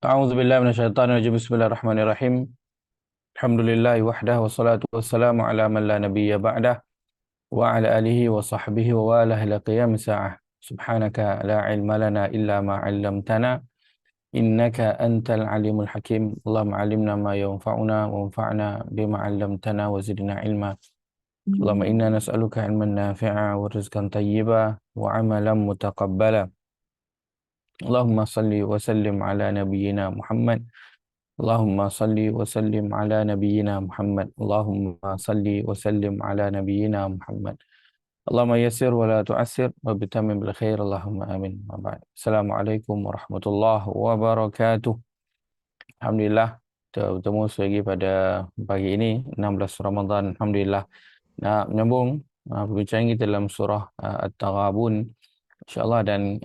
A'udzubillahi minasyaitonirrajim. Bismillahirrahmanirrahim. Alhamdulillahi wahdah wassalatu wassalamu ala man la nabiyya ba'dah wa ala alihi wa sahbihi wa wala ila qiyamis sa'ah. Subhanaka la ilma lana illa ma 'allamtana innaka antal alimul hakim. Allahumma 'allimna ma yanfa'una wanfa'na bima 'allamtana wa zidna ilma. Allahumma inna nas'aluka ilman nafi'a wa rizqan tayyiba wa 'amalan mutaqabbala. Allahumma salli wa sallim ala nabiyyina Muhammad. Allahumma salli wa sallim ala nabiyyina Muhammad. Allahumma salli wa sallim ala nabiyyina Muhammad. Allahumma yassir wa la tu'assir wa bitamim bil khair. Allahumma amin. Wa ba'd. Assalamualaikum warahmatullahi wabarakatuh. Alhamdulillah kita bertemu lagi pada pagi ini 16 Ramadan. Alhamdulillah nak menyambung perbincangan kita dalam surah At-Taghabun insya-Allah, dan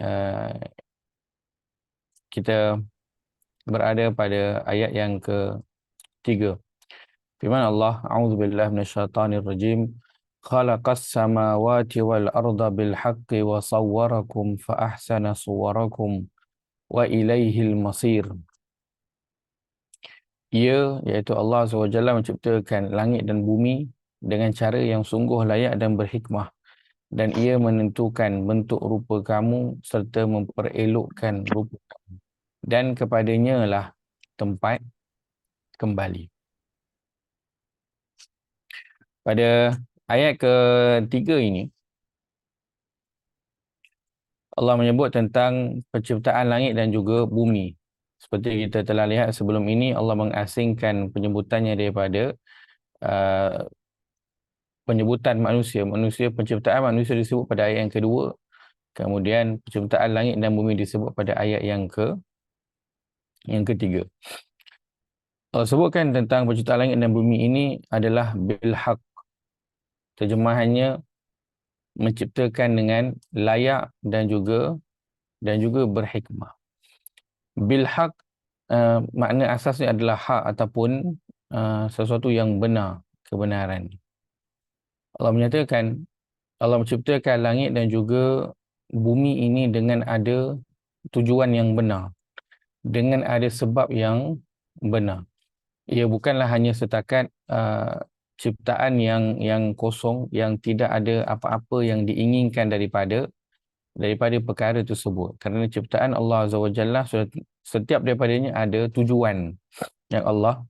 kita berada pada ayat yang ke-3. Firman Allah, a'udzubillahi minasyaitonir rajim. Khalaqas samawati wal arda bil haqqi wa sawwarakum fa ahsana suwarakum wa ilaihil masir. Ia, iaitu Allah SWT, menciptakan langit dan bumi dengan cara yang sungguh layak dan berhikmah, dan ia menentukan bentuk rupa kamu serta memperelokkan rupa kamu, dan kepadanya lah tempat kembali. Pada ayat ke-3 ini, Allah menyebut tentang penciptaan langit dan juga bumi. Seperti kita telah lihat sebelum ini, Allah mengasingkan penyebutannya daripada penyebutan manusia. Penciptaan manusia disebut pada ayat yang kedua. Kemudian penciptaan langit dan bumi disebut pada ayat yang ketiga. Allah sebutkan tentang penciptaan langit dan bumi ini adalah bilhaq. Terjemahannya menciptakan dengan layak dan juga berhikmah. Bilhaq, makna asasnya adalah hak ataupun sesuatu yang benar, kebenaran. Allah menyatakan Allah menciptakan langit dan juga bumi ini dengan ada tujuan yang benar, dengan ada sebab yang benar. Ia bukanlah hanya setakat ciptaan yang kosong, yang tidak ada apa-apa yang diinginkan daripada perkara tersebut. Kerana ciptaan Allah Azza wa Jalla, setiap daripadanya ada tujuan yang Allah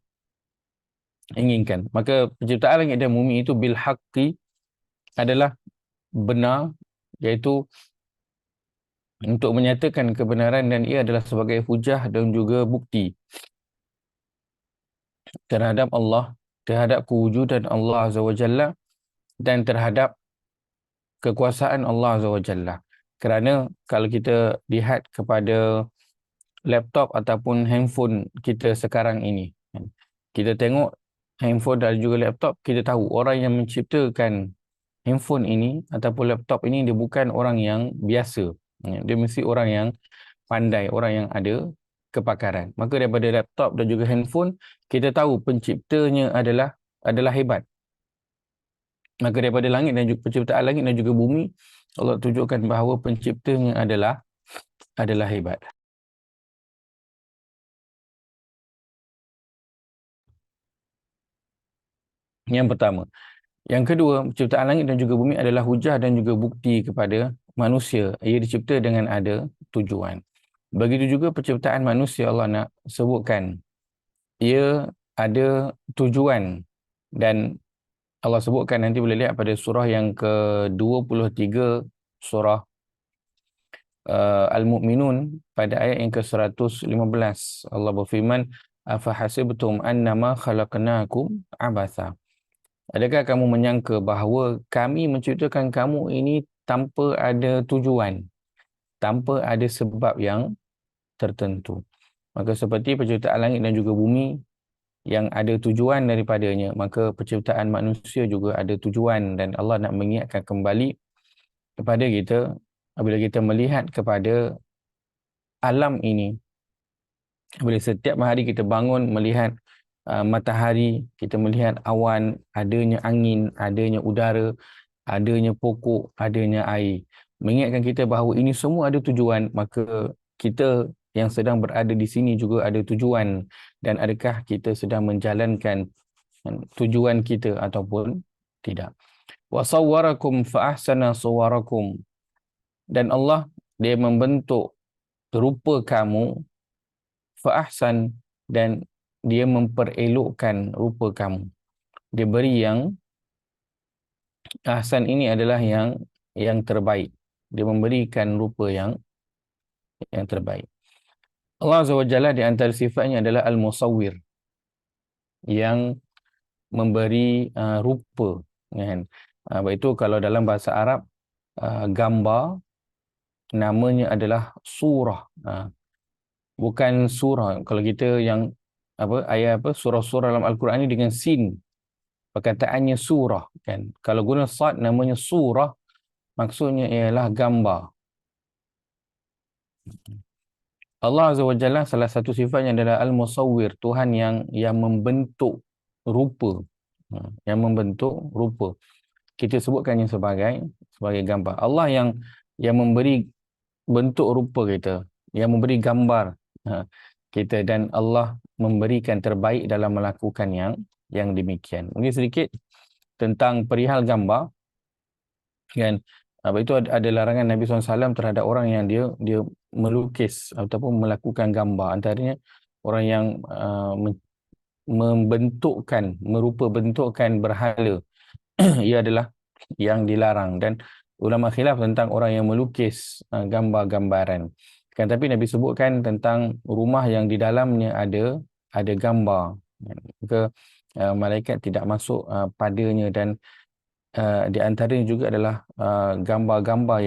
inginkan. Maka penciptaan langit dan bumi itu bil haqqi adalah benar, iaitu untuk menyatakan kebenaran, dan ia adalah sebagai hujah dan juga bukti terhadap Allah, terhadap kewujudan Allah Azza wa Jalla, dan terhadap kekuasaan Allah Azza wa Jalla. Kerana kalau kita lihat kepada laptop ataupun handphone kita sekarang ini, kita tengok handphone dan juga laptop, kita tahu orang yang menciptakan handphone ini ataupun laptop ini, dia bukan orang yang biasa. Dia mesti orang yang pandai, orang yang ada kepakaran. Maka daripada laptop dan juga handphone, kita tahu penciptanya adalah hebat. Maka daripada langit dan juga penciptaan langit dan juga bumi, Allah tunjukkan bahawa penciptanya adalah hebat. Yang pertama. Yang kedua, penciptaan langit dan juga bumi adalah hujah dan juga bukti kepada manusia. Ia dicipta dengan ada tujuan. Begitu juga penciptaan manusia, Allah nak sebutkan ia ada tujuan, dan Allah sebutkan, nanti boleh lihat pada surah yang ke-23, surah Al-Mu'minun, pada ayat yang ke-115. Allah berfirman, afahasibtum annama khalaqnakum abatha. Adakah kamu menyangka bahawa kami menciptakan kamu ini tanpa ada tujuan, tanpa ada sebab yang tertentu? Maka seperti penciptaan langit dan juga bumi yang ada tujuan daripadanya, maka penciptaan manusia juga ada tujuan, dan Allah nak mengingatkan kembali kepada kita apabila kita melihat kepada alam ini. Bila setiap hari kita bangun melihat matahari, kita melihat awan, adanya angin, adanya udara, adanya pokok, adanya air, mengingatkan kita bahawa ini semua ada tujuan. Maka kita yang sedang berada di sini juga ada tujuan, dan adakah kita sedang menjalankan tujuan kita ataupun tidak. Wa sawwarakum fa ahsana suwarakum, dan Allah dia membentuk rupa kamu, fa ahsan, dan dia memperelokkan rupa kamu. Dia beri yang ahsan ini adalah yang terbaik. Dia memberikan rupa yang terbaik. Allah Azza wa Jalla di antara sifatnya adalah Al-Musawwir, yang memberi rupa, kan. Itu kalau dalam bahasa Arab, gambar namanya adalah surah. Bukan surah. Kalau kita yang ayat surah-surah dalam Al-Quran ini dengan sin, perkataannya surah, kan. Kalau guna sad namanya surah, maksudnya ialah gambar. Allah Azza wa Jalla salah satu sifatnya adalah Al-Musawwir, Tuhan yang membentuk rupa. Yang membentuk rupa. Kita sebutkannya sebagai gambar. Allah yang memberi bentuk rupa kita, yang memberi gambar kita, dan Allah memberikan terbaik dalam melakukan yang demikian. Mungkin sedikit tentang perihal gambar, kan. Itu ada larangan Nabi SAW terhadap orang yang dia melukis ataupun melakukan gambar. Antaranya orang yang merupa bentukkan berhala. Ia adalah yang dilarang, dan ulama khilaf tentang orang yang melukis gambar-gambaran, kan. Tapi Nabi sebutkan tentang rumah yang di dalamnya ada gambar, maka malaikat tidak masuk padanya. Dan di antaranya juga adalah gambar-gambar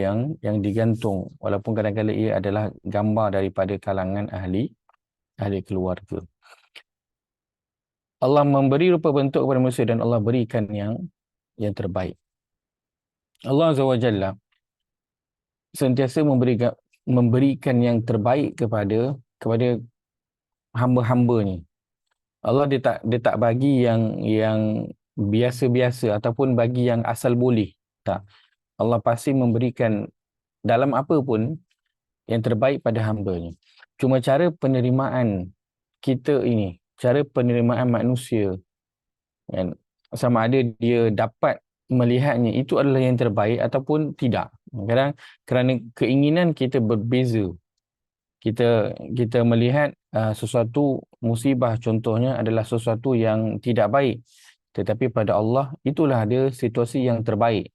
yang digantung, walaupun kadang-kadang ia adalah gambar daripada kalangan ahli keluarga. Allah memberi rupa bentuk kepada manusia, dan Allah berikan yang terbaik. Allah Azza wa Jalla sentiasa memberikan yang terbaik kepada hamba-hambanya. Allah dia tak bagi yang biasa-biasa ataupun bagi yang asal boleh. Tak. Allah pasti memberikan dalam apa pun yang terbaik pada hambanya. Cuma cara penerimaan kita ini, cara penerimaan manusia, kan, sama ada dia dapat melihatnya itu adalah yang terbaik ataupun tidak. Kadang kerana keinginan kita berbeza, kita melihat sesuatu musibah contohnya adalah sesuatu yang tidak baik, tetapi pada Allah itulah ada situasi yang terbaik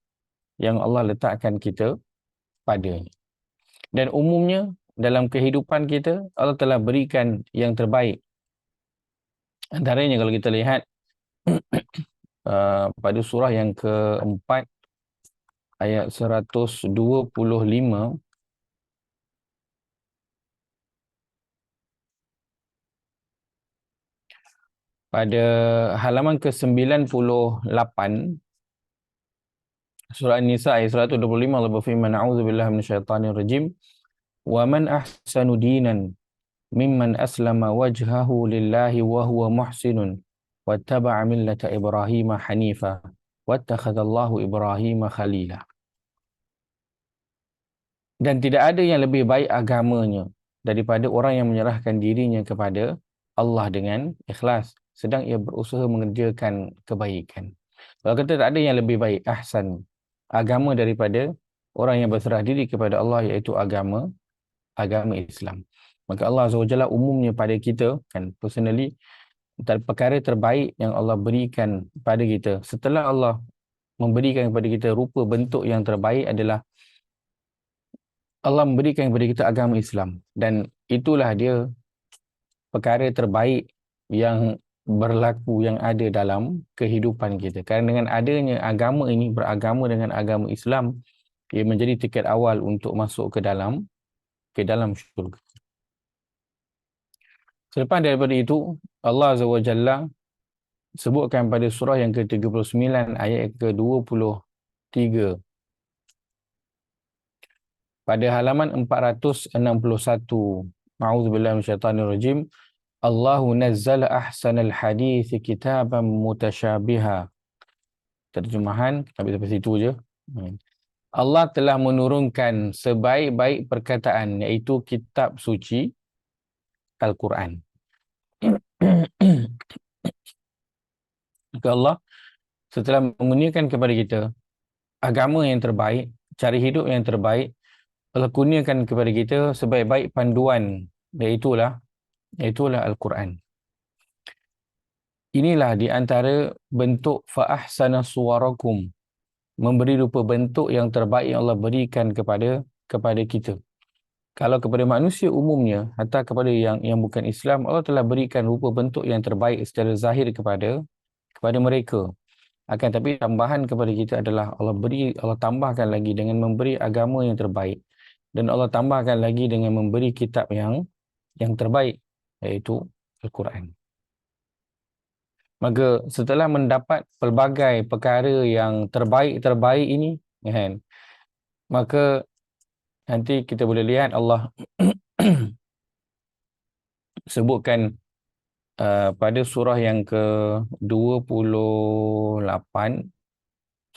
yang Allah letakkan kita padanya. Dan umumnya dalam kehidupan kita Allah telah berikan yang terbaik. Antaranya kalau kita lihat pada surah yang keempat ayat 125, pada halaman ke-98 surah An-Nisa ayat 125, Allah berfirman, a'udzubillahi minasyaitanir rajim, wa man ahsanu dinan mimman aslama wajhahu lillahi wa huwa muhsinun wattaba'a millata Ibrahim hanifa wattakhadallahu Ibrahim khalila. Dan tidak ada yang lebih baik agamanya daripada orang yang menyerahkan dirinya kepada Allah dengan ikhlas, sedang ia berusaha mengerjakan kebaikan. Kalau kata tak ada yang lebih baik, ahsan, agama daripada orang yang berserah diri kepada Allah, iaitu agama Islam. Maka Allah Azza wa Jalla umumnya pada kita, kan, personally, perkara terbaik yang Allah berikan pada kita setelah Allah memberikan kepada kita rupa bentuk yang terbaik adalah Allah memberikan kepada kita agama Islam, dan itulah dia perkara terbaik yang berlaku, yang ada dalam kehidupan kita. Kerana dengan adanya agama ini, beragama dengan agama Islam, ia menjadi tiket awal untuk masuk ke dalam syurga. Selepas daripada itu, Allah Azza wa Jalla sebutkan pada surah yang ke-39 ayat ke-23 pada halaman 461. A'udzubillahi minasyaitanir rajim. Allahu nazzala ahsanal hadits kitaban mutasyabiha. Terjemahan sampai situ je. Allah telah menurunkan sebaik-baik perkataan, iaitu kitab suci, Al-Quran. Maka Allah setelah mengurniakan kepada kita agama yang terbaik, cara hidup yang terbaik, Allah kurniakan kepada kita sebaik-baik panduan, iaitulah Al-Quran. Inilah di antara bentuk fa'ahsana suwarakum, memberi rupa bentuk yang terbaik yang Allah berikan kepada kita. Kalau kepada manusia umumnya, atau kepada yang bukan Islam, Allah telah berikan rupa bentuk yang terbaik secara zahir kepada mereka. Akan tapi tambahan kepada kita adalah Allah tambahkan lagi dengan memberi agama yang terbaik, dan Allah tambahkan lagi dengan memberi kitab yang terbaik, iaitu Al-Quran. Maka setelah mendapat pelbagai perkara yang terbaik-terbaik ini, kan, maka nanti kita boleh lihat Allah sebutkan pada surah yang ke-28,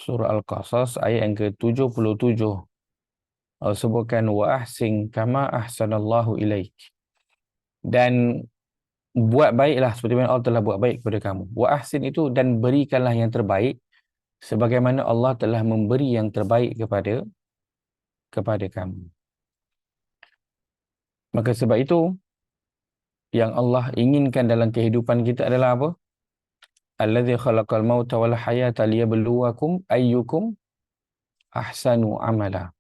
surah Al-Qasas ayat yang ke-77. Allah sebutkan wa ahsin kama ahsanallahu ilaik. Dan buat baiklah seperti mana Allah telah buat baik kepada kamu. Wa ahsin itu, dan berikanlah yang terbaik sebagaimana Allah telah memberi yang terbaik kepada kamu. Maka sebab itu yang Allah inginkan dalam kehidupan kita adalah apa? Allazi khalaqal mauta wal hayata liyabluwakum ayyukum ahsanu amala.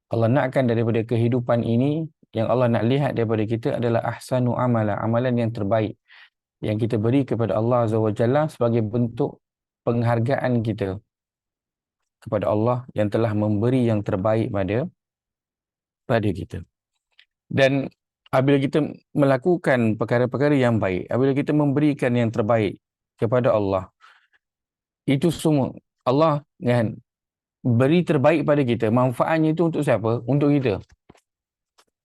Allah nakkan daripada kehidupan ini, yang Allah nak lihat daripada kita adalah ahsanu amala, amalan yang terbaik yang kita beri kepada Allah Azza wa Jalla sebagai bentuk penghargaan kita kepada Allah yang telah memberi yang terbaik pada kita. Dan apabila kita melakukan perkara-perkara yang baik, apabila kita memberikan yang terbaik kepada Allah, itu semua Allah kan beri terbaik pada kita. Manfaatnya itu untuk siapa? Untuk kita.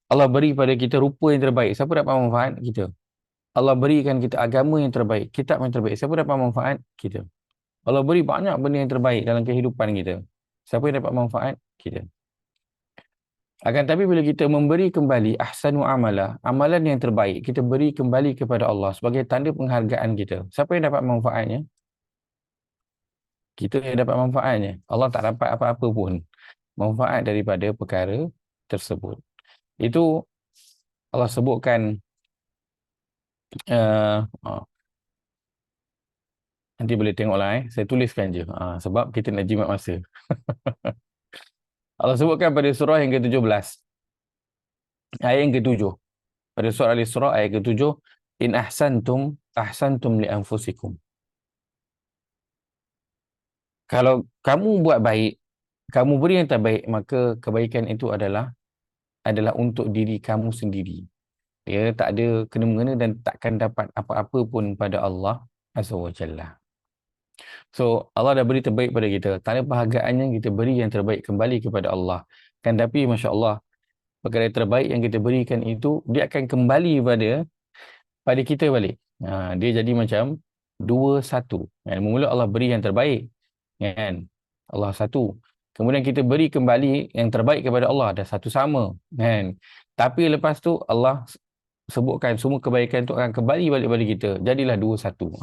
Allah beri pada kita rupa yang terbaik. Siapa dapat manfaat? Kita. Allah berikan kita agama yang terbaik, kitab yang terbaik. Siapa dapat manfaat? Kita. Allah beri banyak benda yang terbaik dalam kehidupan kita. Siapa yang dapat manfaat? Kita. Akan tapi bila kita memberi kembali ahsanu amala, amalan yang terbaik, kita beri kembali kepada Allah sebagai tanda penghargaan kita. Siapa yang dapat manfaatnya? Kita yang dapat manfaatnya. Allah tak dapat apa-apa pun manfaat daripada perkara tersebut. Itu Allah sebutkan nanti boleh tengoklah, saya tuliskan je sebab kita nak jimat masa. Allah sebutkan pada surah yang ke-17, ayat yang ke-7. Pada surah Al-Isra ayat ke-7, in ahsantum li anfusikum. Kalau kamu buat baik, kamu beri yang terbaik, maka kebaikan itu adalah untuk diri kamu sendiri. Dia tak ada kena-mengena dan takkan dapat apa-apa pun pada Allah Azza wa Jalla. So, Allah dah beri terbaik pada kita. Tak ada perhargaannya, kita beri yang terbaik kembali kepada Allah. Kan tapi Masya Allah, perkara terbaik yang kita berikan itu, dia akan kembali pada kita balik. Dia jadi macam 2-1. Mula Allah beri yang terbaik, kan? Allah satu. Kemudian kita beri kembali yang terbaik kepada Allah, ada satu sama, kan? Tapi lepas tu Allah sebutkan semua kebaikan itu akan kembali balik pada kita. Jadilah 2-1.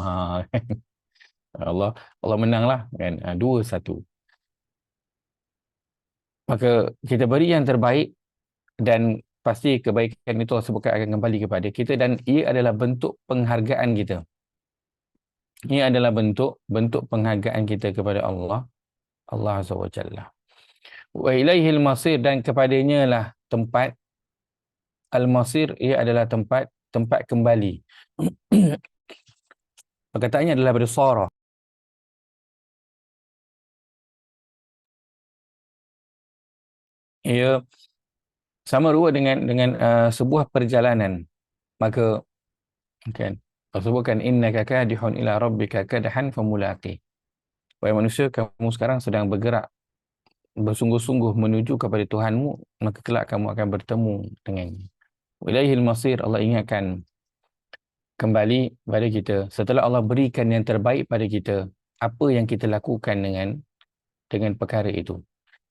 Allah menanglah, kan? 2-1. Maka kita beri yang terbaik dan pasti kebaikan itu Allah sebutkan akan kembali kepada kita, dan ia adalah bentuk penghargaan kita. Ini adalah bentuk penghargaan kita kepada Allah Azza wa Jalla. Wa ilaihil masir, dan kepadanya lah tempat al-masir, ia adalah tempat kembali. Perkataannya adalah bersara. Ia sama rupa dengan sebuah perjalanan. Maka kan Allah sebutkan innaka kadihun ila rabbika kadhan famulaqi. Wahai manusia, kamu sekarang sedang bergerak bersungguh-sungguh menuju kepada Tuhanmu, maka kelak kamu akan bertemu dengannya. Ilaihil masir, Allah ingatkan kembali pada kita setelah Allah berikan yang terbaik pada kita, apa yang kita lakukan dengan perkara itu.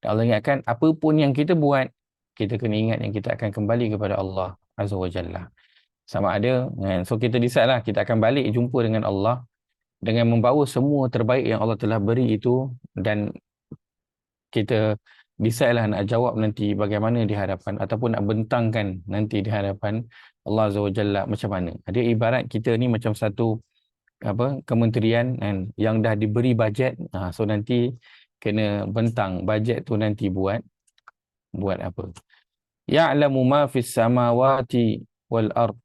Dan Allah ingatkan apa pun yang kita buat, kita kena ingat yang kita akan kembali kepada Allah Azza wa Jalla. sama ada kan. So kita decide lah, kita akan balik jumpa dengan Allah dengan membawa semua terbaik yang Allah telah beri itu, dan kita decide lah nak jawab nanti bagaimana di hadapan, ataupun nak bentangkan nanti di hadapan Allah Azza wa Jalla macam mana. Dia ibarat kita ni macam satu apa kementerian kan, yang dah diberi bajet. So nanti kena bentang bajet tu nanti buat apa. Ya'lamu ma fis samawati wal ard.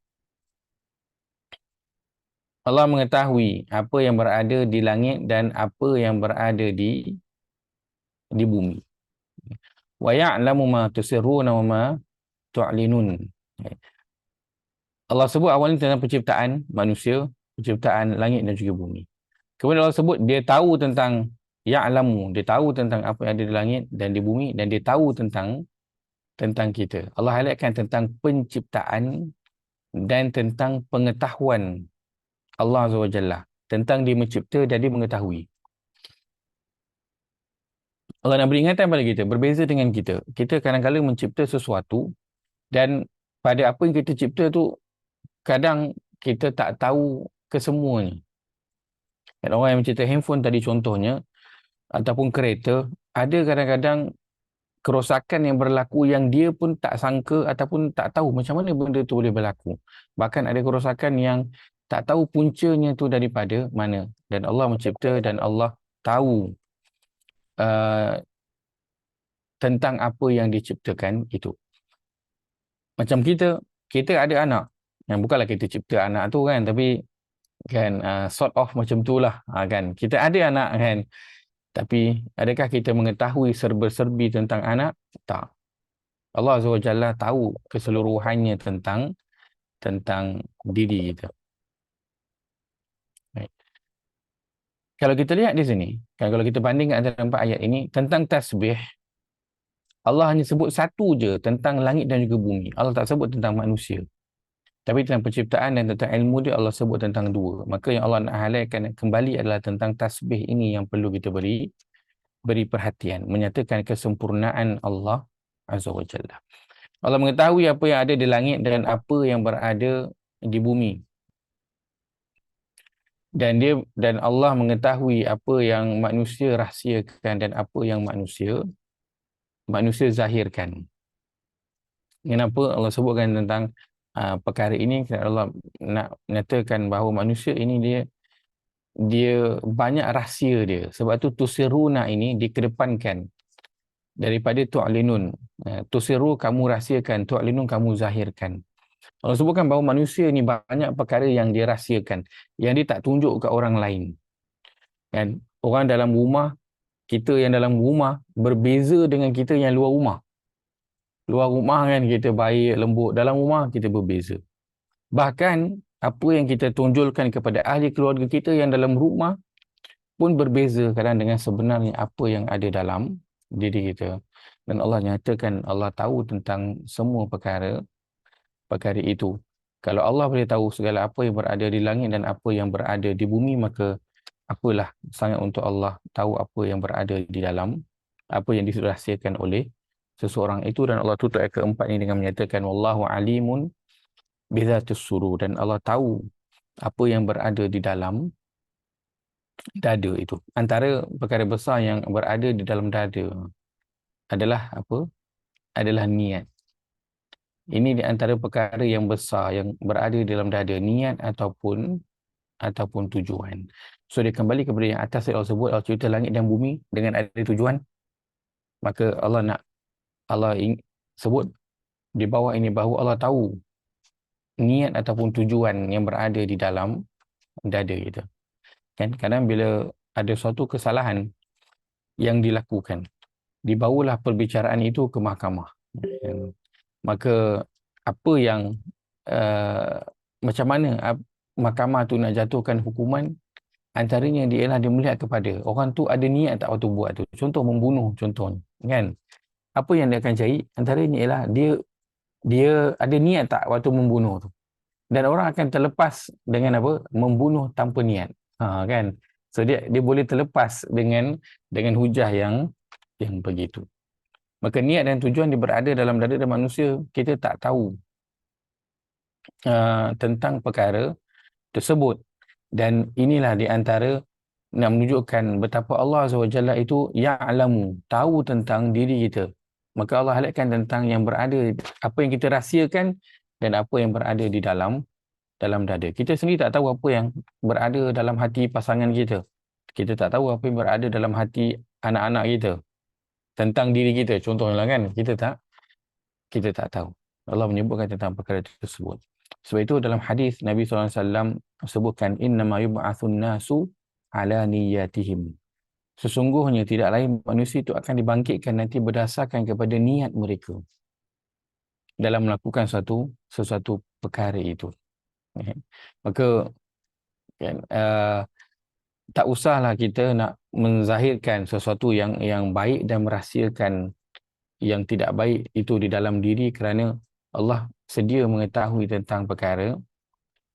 Allah mengetahui apa yang berada di langit dan apa yang berada di bumi. Wa ya'lamu ma tusirruna wa ma tu'linun. Allah sebut awal ni tentang penciptaan manusia, penciptaan langit dan juga bumi. Kemudian Allah sebut dia tahu tentang ya'lamu, dia tahu tentang apa yang ada di langit dan di bumi, dan dia tahu tentang kita. Allah highlightkan tentang penciptaan dan tentang pengetahuan Allah Azza wa Jalla, tentang dia mencipta dan dia mengetahui. Allah nak beri ingatan pada kita, berbeza dengan kita. Kita kadang-kadang mencipta sesuatu, dan pada apa yang kita cipta tu, kadang kita tak tahu kesemuanya. Dan orang yang mencipta handphone tadi contohnya, ataupun kereta, ada kadang-kadang kerosakan yang berlaku yang dia pun tak sangka ataupun tak tahu macam mana benda tu boleh berlaku. Bahkan ada kerosakan yang tak tahu puncanya tu daripada mana. Dan Allah mencipta dan Allah tahu tentang apa yang diciptakan itu. Macam kita ada anak. Yang bukanlah kita cipta anak tu kan, tapi kan sort of macam itulah kan. Kita ada anak kan. Tapi adakah kita mengetahui serba-serbi tentang anak? Tak. Allah Azza wa Jalla tahu keseluruhannya tentang diri kita. Baik. Kalau kita lihat di sini, kan, kalau kita bandingkan antara 4 ayat ini tentang tasbih, Allah hanya sebut satu je tentang langit dan juga bumi. Allah tak sebut tentang manusia. Tapi tentang penciptaan dan tentang ilmu dia, Allah sebut tentang 2. Maka yang Allah nak highlightkan kembali adalah tentang tasbih ini yang perlu kita beri perhatian, menyatakan kesempurnaan Allah Azza wa Jalla. Allah mengetahui apa yang ada di langit dan apa yang berada di bumi. Dan Allah mengetahui apa yang manusia rahsiakan dan apa yang manusia zahirkan. Kenapa Allah sebutkan tentang perkara ini? Kerana Allah nak menyatakan bahawa manusia ini dia banyak rahsia dia. Sebab tu tusiruna ini dikedepankan daripada tu'linun. Tusiru kamu rahsiakan, tu'linun kamu zahirkan. Allah sebutkan bahawa manusia ni banyak perkara yang dia rahsiakan, yang dia tak tunjuk ke orang lain. Kan? Orang dalam rumah, kita yang dalam rumah berbeza dengan kita yang luar rumah. Luar rumah kan kita baik, lembut. Dalam rumah kita berbeza. Bahkan apa yang kita tunjukkan kepada ahli keluarga kita yang dalam rumah pun berbeza kadang dengan sebenarnya apa yang ada dalam diri kita. Dan Allah nyatakan Allah tahu tentang semua perkara itu. Kalau Allah boleh tahu segala apa yang berada di langit dan apa yang berada di bumi, maka apalah sangat untuk Allah tahu apa yang berada di dalam, apa yang dirahsiakan oleh seseorang itu. Dan Allah tutup ayat keempat ini dengan menyatakan wallahu alimun bizatis sudur, dan Allah tahu apa yang berada di dalam dada itu. Antara perkara besar yang berada di dalam dada adalah apa? Adalah niat. Ini di antara perkara yang besar yang berada di dalam dada, niat ataupun tujuan. So dia kembali kepada yang atas Allah sebut, Allah cipta langit dan bumi dengan ada tujuan. Maka Allah sebut di bawah ini bahawa Allah tahu niat ataupun tujuan yang berada di dalam dada kita. Kan kadang bila ada suatu kesalahan yang dilakukan, dibawalah perbicaraan itu ke mahkamah. Maka apa yang macam mana mahkamah tu nak jatuhkan hukuman, antaranya dia ialah dia melihat kepada orang tu ada niat tak waktu buat tu. Contoh membunuh contohnya, kan? Apa yang dia akan cari antaranya ialah dia ada niat tak waktu membunuh tu. Dan orang akan terlepas dengan apa? Membunuh tanpa niat. Kan? So dia boleh terlepas dengan hujah yang begitu. Maka niat dan tujuan dia berada dalam dada manusia, kita tak tahu. tentang perkara tersebut. Dan inilah di antara nak menunjukkan betapa Allah Azza wa Jalla itu ya'lamu, tahu tentang diri kita. Maka Allah highlightkan tentang yang berada, apa yang kita rahsiakan dan apa yang berada di dalam dada. Kita sendiri tak tahu apa yang berada dalam hati pasangan kita. Kita tak tahu apa yang berada dalam hati anak-anak kita. Tentang diri kita, contohnya kan, kita tak tahu. Allah menyebutkan tentang perkara tersebut. Sebab itu dalam hadis Nabi SAW sebutkan innama yub'atsun nasu ala niyatihim. Sesungguhnya tidak lain manusia itu akan dibangkitkan nanti berdasarkan kepada niat mereka dalam melakukan sesuatu perkara itu. Maka kan, tak usahlah kita nak menzahirkan sesuatu yang baik dan merahsiakan yang tidak baik itu di dalam diri, kerana Allah sedia mengetahui tentang perkara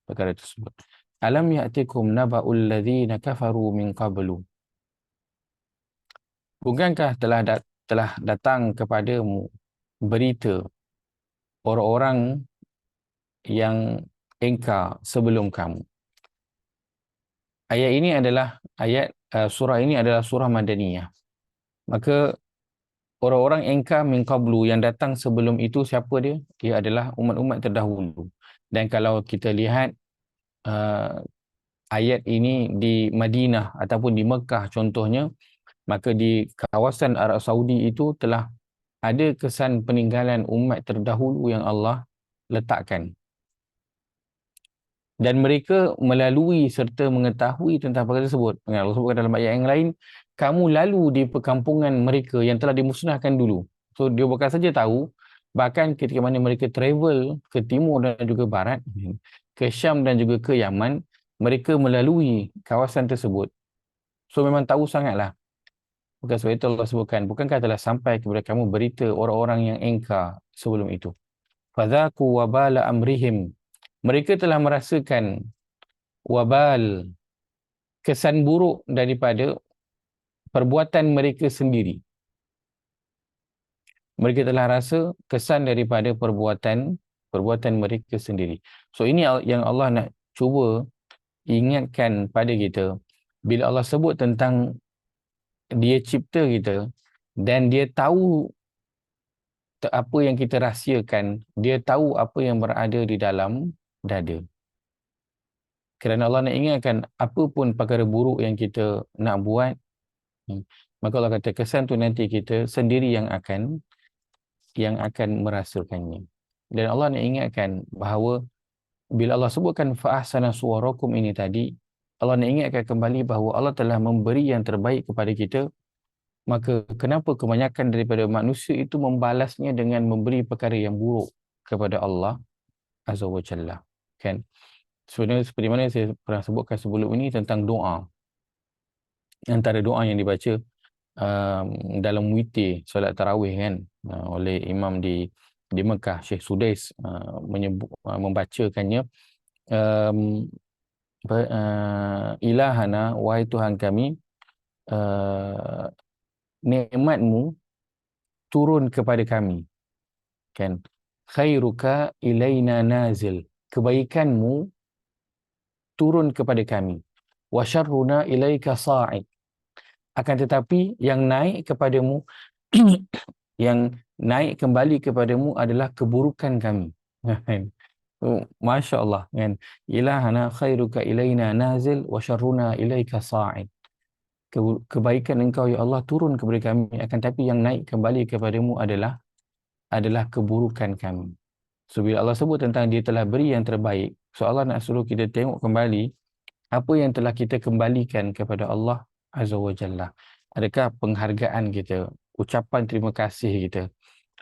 tersebut. Alam ya'tikum naba'ul ladzina kafaru min qablu. Bukankah telah datang kepadamu berita orang-orang yang engkar sebelum kamu. Ayat ini adalah surah ini adalah surah Madaniyah. Maka orang-orang engkar min qablu, yang datang sebelum itu, siapa dia? Dia adalah umat-umat terdahulu. Dan kalau kita lihat ayat ini di Madinah ataupun di Mekah contohnya, maka di kawasan Arab Saudi itu telah ada kesan peninggalan umat terdahulu yang Allah letakkan. Dan mereka melalui serta mengetahui tentang perkara tersebut. Allah sebutkan dalam ayat yang lain, kamu lalu di perkampungan mereka yang telah dimusnahkan dulu. So dia bukan saja tahu, bahkan ketika mana mereka travel ke timur dan juga barat, ke Syam dan juga ke Yaman, mereka melalui kawasan tersebut. So memang tahu sangatlah. Bukan sebab itu Allah sebutkan, bukankah telah sampai kepada kamu berita orang-orang yang engkar sebelum itu. Fadhaku wabala amrihim. Mereka telah merasakan wabal, kesan buruk daripada perbuatan mereka sendiri. Mereka telah rasa kesan daripada perbuatan mereka sendiri. So ini yang Allah nak cuba ingatkan pada kita. Bila Allah sebut tentang dia cipta kita dan dia tahu apa yang kita rahsiakan, dia tahu apa yang berada di dalam dada. Kerana Allah nak ingatkan, apa pun perkara buruk yang kita nak buat, maka Allah kata kesan tu nanti kita sendiri yang akan merasakannya. Dan Allah nak ingatkan bahawa bila Allah sebutkan fa'ahsana suwarakum ini tadi, Allah nak ingatkan kembali bahawa Allah telah memberi yang terbaik kepada kita. Maka kenapa kebanyakan daripada manusia itu membalasnya dengan memberi perkara yang buruk kepada Allah Azza wa Jalla. Kan? Sebenarnya seperti mana saya pernah sebutkan sebelum ini tentang doa. Antara doa yang dibaca dalam witir solat tarawih kan, oleh imam di Mekah, Syekh Sudais, membacakannya, ilahana, wahai Tuhan kami, nikmatmu turun kepada kami, kan, khairuka ilaina nazil, kebaikanmu turun kepada kami, wa syarruna ilaika sa'id, akan tetapi yang naik kepadamu yang naik kembali kepadamu adalah keburukan kami. Masya Allah, kan, ilahana khairuka ilaina nazil wa syarruna ilaika sa'id, kebaikan engkau ya Allah turun kepada kami, akan tapi yang naik kembali kepadamu adalah keburukan kami. So bila Allah sebut tentang dia telah beri yang terbaik, so Allah nak suruh kita tengok kembali apa yang telah kita kembalikan kepada Allah Azza wa Jalla. Adakah penghargaan kita, ucapan terima kasih kita,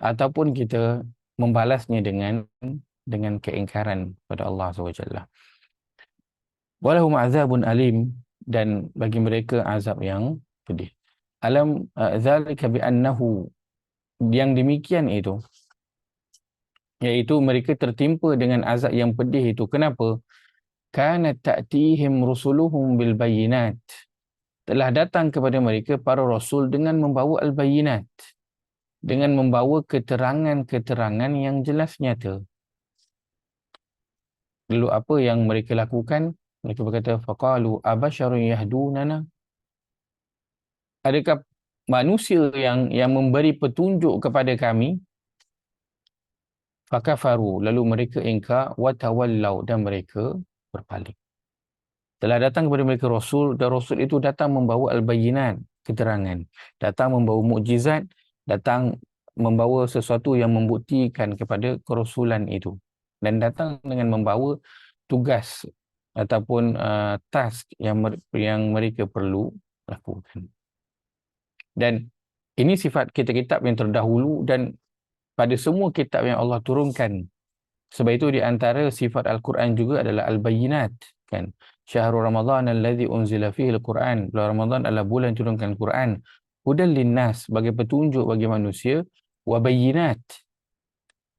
ataupun kita membalasnya dengan keingkaran pada Allah Azza wa Jalla. Walahum azabun alim, dan bagi mereka azab yang pedih. Alam zalika bi annahu, yang demikian itu, iaitu mereka tertimpa dengan azab yang pedih itu. Kenapa? Kana ta'tihim rusuluhum bil bayyinat, telah datang kepada mereka para rasul dengan membawa al-bayyinat, dengan membawa keterangan-keterangan yang jelas nyata. Lalu apa yang mereka lakukan? Mereka berkata, faqalu abasyarun yahdunana? Adakah manusia yang memberi petunjuk kepada kami? Fakafaru, lalu mereka ingkar, wa tawallau, dan mereka berpaling. Telah datang kepada mereka Rasul, dan Rasul itu datang membawa al-bayinat, keterangan. Datang membawa mukjizat, datang membawa sesuatu yang membuktikan kepada kerasulan itu. Dan datang dengan membawa tugas ataupun task yang mereka perlu lakukan. Dan ini sifat kitab-kitab yang terdahulu dan pada semua kitab yang Allah turunkan. Sebab itu di antara sifat Al-Quran juga adalah Al-Bayinat. Kan? Syahrul Ramadan alladhi unzila fihi Al-Quran. Bulan Ramadan adalah bulan turunkan Al-Quran. Hudan linnas, sebagai petunjuk bagi manusia. Wa bayinat.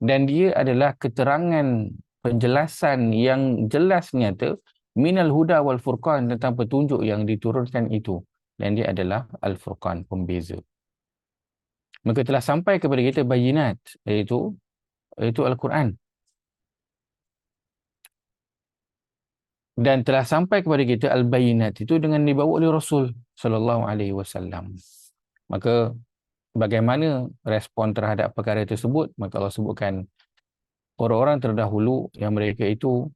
Dan dia adalah keterangan penjelasan yang jelas nyata minal huda wal furqan, tentang petunjuk yang diturunkan itu. Dan dia adalah Al-Furqan, pembeza. Maka telah sampai kepada kita bayinat, iaitu Al-Quran. Dan telah sampai kepada kita al-bayinat itu dengan dibawa oleh Rasul sallallahu alaihi wasallam. Maka bagaimana respon terhadap perkara tersebut? Maka Allah sebutkan orang-orang terdahulu yang mereka itu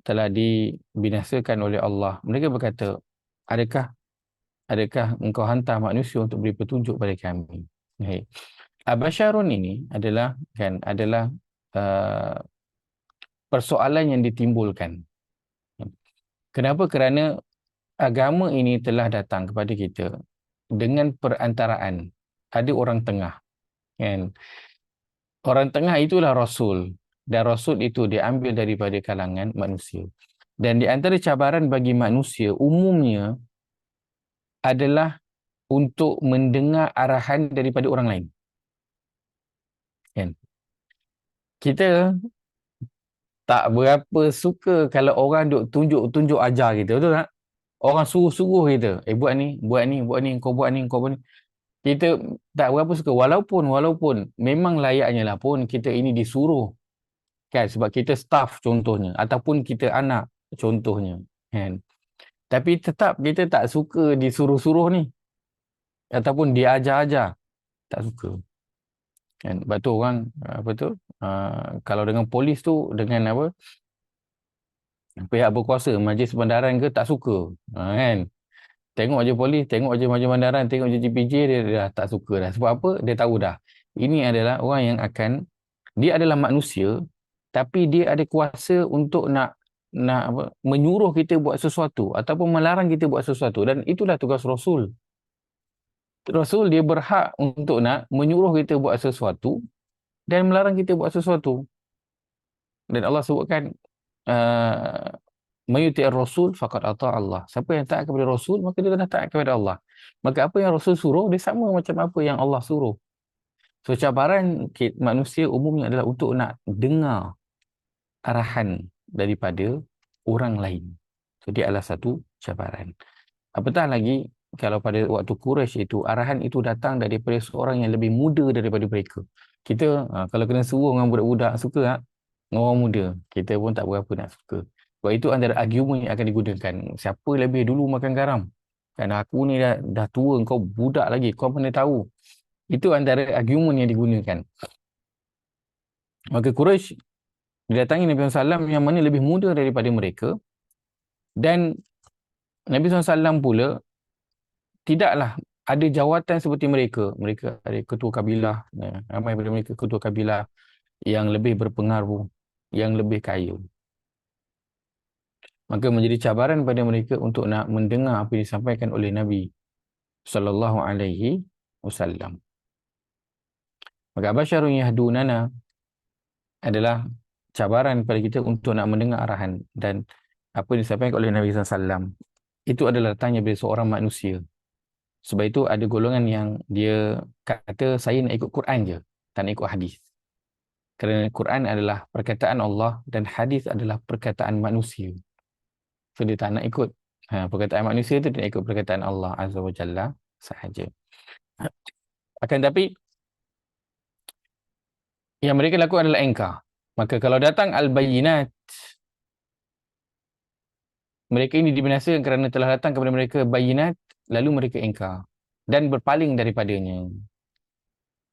telah dibinasakan oleh Allah. Mereka berkata, adakah engkau hantar manusia untuk beri petunjuk pada kami? Baik. Abasyarun ini adalah uh, persoalan yang ditimbulkan. Kenapa? Kerana agama ini telah datang kepada kita dengan perantaraan ada orang tengah, kan? Orang tengah itulah Rasul, dan Rasul itu diambil daripada kalangan manusia. Dan di antara cabaran bagi manusia umumnya adalah untuk mendengar arahan daripada orang lain, kan? Kita tak berapa suka kalau orang duk tunjuk-tunjuk ajar kita, betul tak? Orang suruh-suruh kita, buat ni, buat ni, buat ni, kau buat ni, kau buat ni. Kita tak berapa suka, walaupun memang layaknya lah pun kita ini disuruh, kan, sebab kita staff contohnya, ataupun kita anak contohnya, kan. Tapi tetap kita tak suka disuruh-suruh ni, ataupun diajar-ajar, tak suka, kan. Sebab tu orang apa tu, kalau dengan polis tu, dengan apa, pihak berkuasa, majlis bandaran ke, tak suka, kan. Tengok je polis, tengok je majlis bandaran, tengok je JPJ, dia dah tak suka dah. Sebab apa? Dia tahu dah, ini adalah orang yang dia adalah manusia, tapi dia ada kuasa untuk nak apa, menyuruh kita buat sesuatu ataupun melarang kita buat sesuatu. Dan itulah tugas Rasul. Rasul dia berhak untuk nak menyuruh kita buat sesuatu dan melarang kita buat sesuatu. Dan Allah sebutkan, mayuti'ir rasul faqad ata Allah. Siapa yang taat kepada Rasul, maka dia telah taat kepada Allah. Maka apa yang Rasul suruh, dia sama macam apa yang Allah suruh. So cabaran manusia umumnya adalah untuk nak dengar arahan daripada orang lain. So dia adalah satu cabaran. Apatah lagi kalau pada waktu Quraisy itu, arahan itu datang daripada seorang yang lebih muda daripada mereka. Kita kalau kena suruh dengan budak-budak suka tak? Dengan orang muda, kita pun tak berapa nak suka. Sebab itu antara argumen yang akan digunakan. Siapa lebih dulu makan garam? Kan aku ni dah tua, kau budak lagi, kau mana tahu? Itu antara argumen yang digunakan. Maka Quraisy didatangi Nabi SAW yang mana lebih muda daripada mereka, dan Nabi SAW pula tidaklah ada jawatan seperti mereka. Mereka ada ketua kabilah, ramai daripada mereka ketua kabilah yang lebih berpengaruh, yang lebih kaya. Maka menjadi cabaran pada mereka untuk nak mendengar apa yang disampaikan oleh Nabi sallallahu alaihi wasallam. Maka abasyarun yahdunana adalah cabaran pada kita untuk nak mendengar arahan dan apa yang disampaikan oleh Nabi sallallahu alaihi wasallam. Itu adalah datangnya dari seorang manusia. Sebab itu ada golongan yang dia kata, saya nak ikut Quran je, tak nak ikut hadis. Kerana Quran adalah perkataan Allah dan hadis adalah perkataan manusia. So dia tak nak ikut perkataan manusia tu, dia nak ikut perkataan Allah Azza wa Jalla sahaja. Akan tapi yang mereka lakukan adalah engkar. Maka kalau datang al-bayinat, Mereka ini dibinasakan kerana telah datang kepada mereka bayinat, lalu mereka ingkar dan berpaling daripadanya.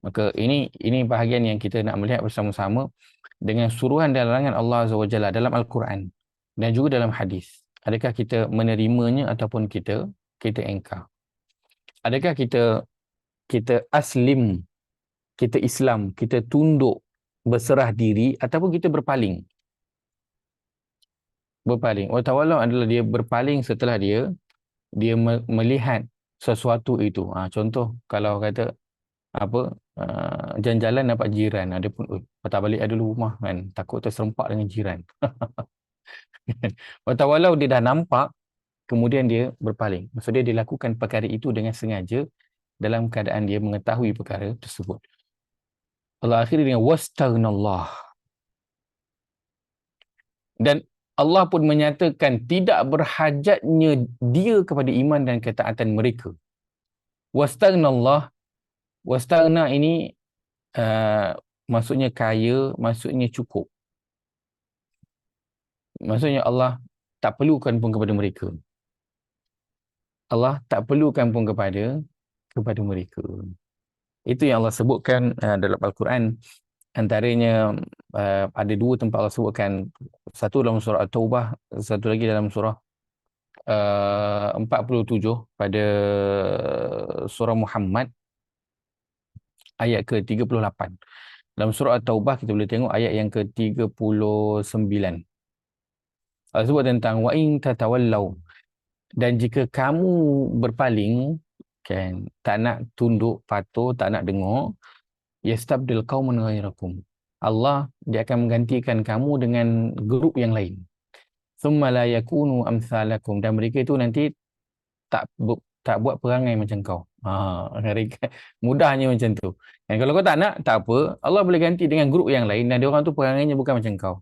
Maka ini bahagian yang kita nak melihat bersama-sama dengan suruhan dan larangan Allah Azza wa Jalla dalam Al-Quran dan juga dalam hadis. Adakah kita menerimanya ataupun kita ingkar? Adakah kita aslim, kita Islam, kita tunduk, berserah diri ataupun kita berpaling? Berpaling. Watawallau adalah dia berpaling setelah dia melihat sesuatu itu. Contoh kalau kata apa jalan-jalan nampak jiran, ada pun patah balik ada dulu rumah kan, takut terserempak dengan jiran. Walau dia dah nampak, kemudian dia berpaling. Maksudnya dia lakukan perkara itu dengan sengaja dalam keadaan dia mengetahui perkara tersebut. Allah akhiri dengan wastagnallah. Dan Allah pun menyatakan tidak berhajatnya dia kepada iman dan ketaatan mereka. Wastagnallah, wastagna ini maksudnya kaya, maksudnya cukup. Maksudnya Allah tak perlukan pun kepada mereka. Allah tak perlukan pun kepada mereka. Itu yang Allah sebutkan dalam Al-Quran. Antaranya ada dua tempat Allah sebutkan. Satu dalam surah At-Taubah, satu lagi dalam surah 47 pada surah Muhammad ayat ke-38. Dalam surah At-Taubah kita boleh tengok ayat yang ke-39. Allah sebut tentang wa in tatawallau, dan jika kamu berpaling kan, tak nak tunduk patuh, tak nak dengar, yastabdil qauman ghairakum, Allah dia akan menggantikan kamu dengan grup yang lain. Thumma la yakunu amsalakum, dan mereka itu nanti tak buat perangai macam kau. Mereka mudahnya macam tu. Dan kalau kau tak nak, tak apa, Allah boleh ganti dengan grup yang lain dan dia orang tu perangainya bukan macam kau.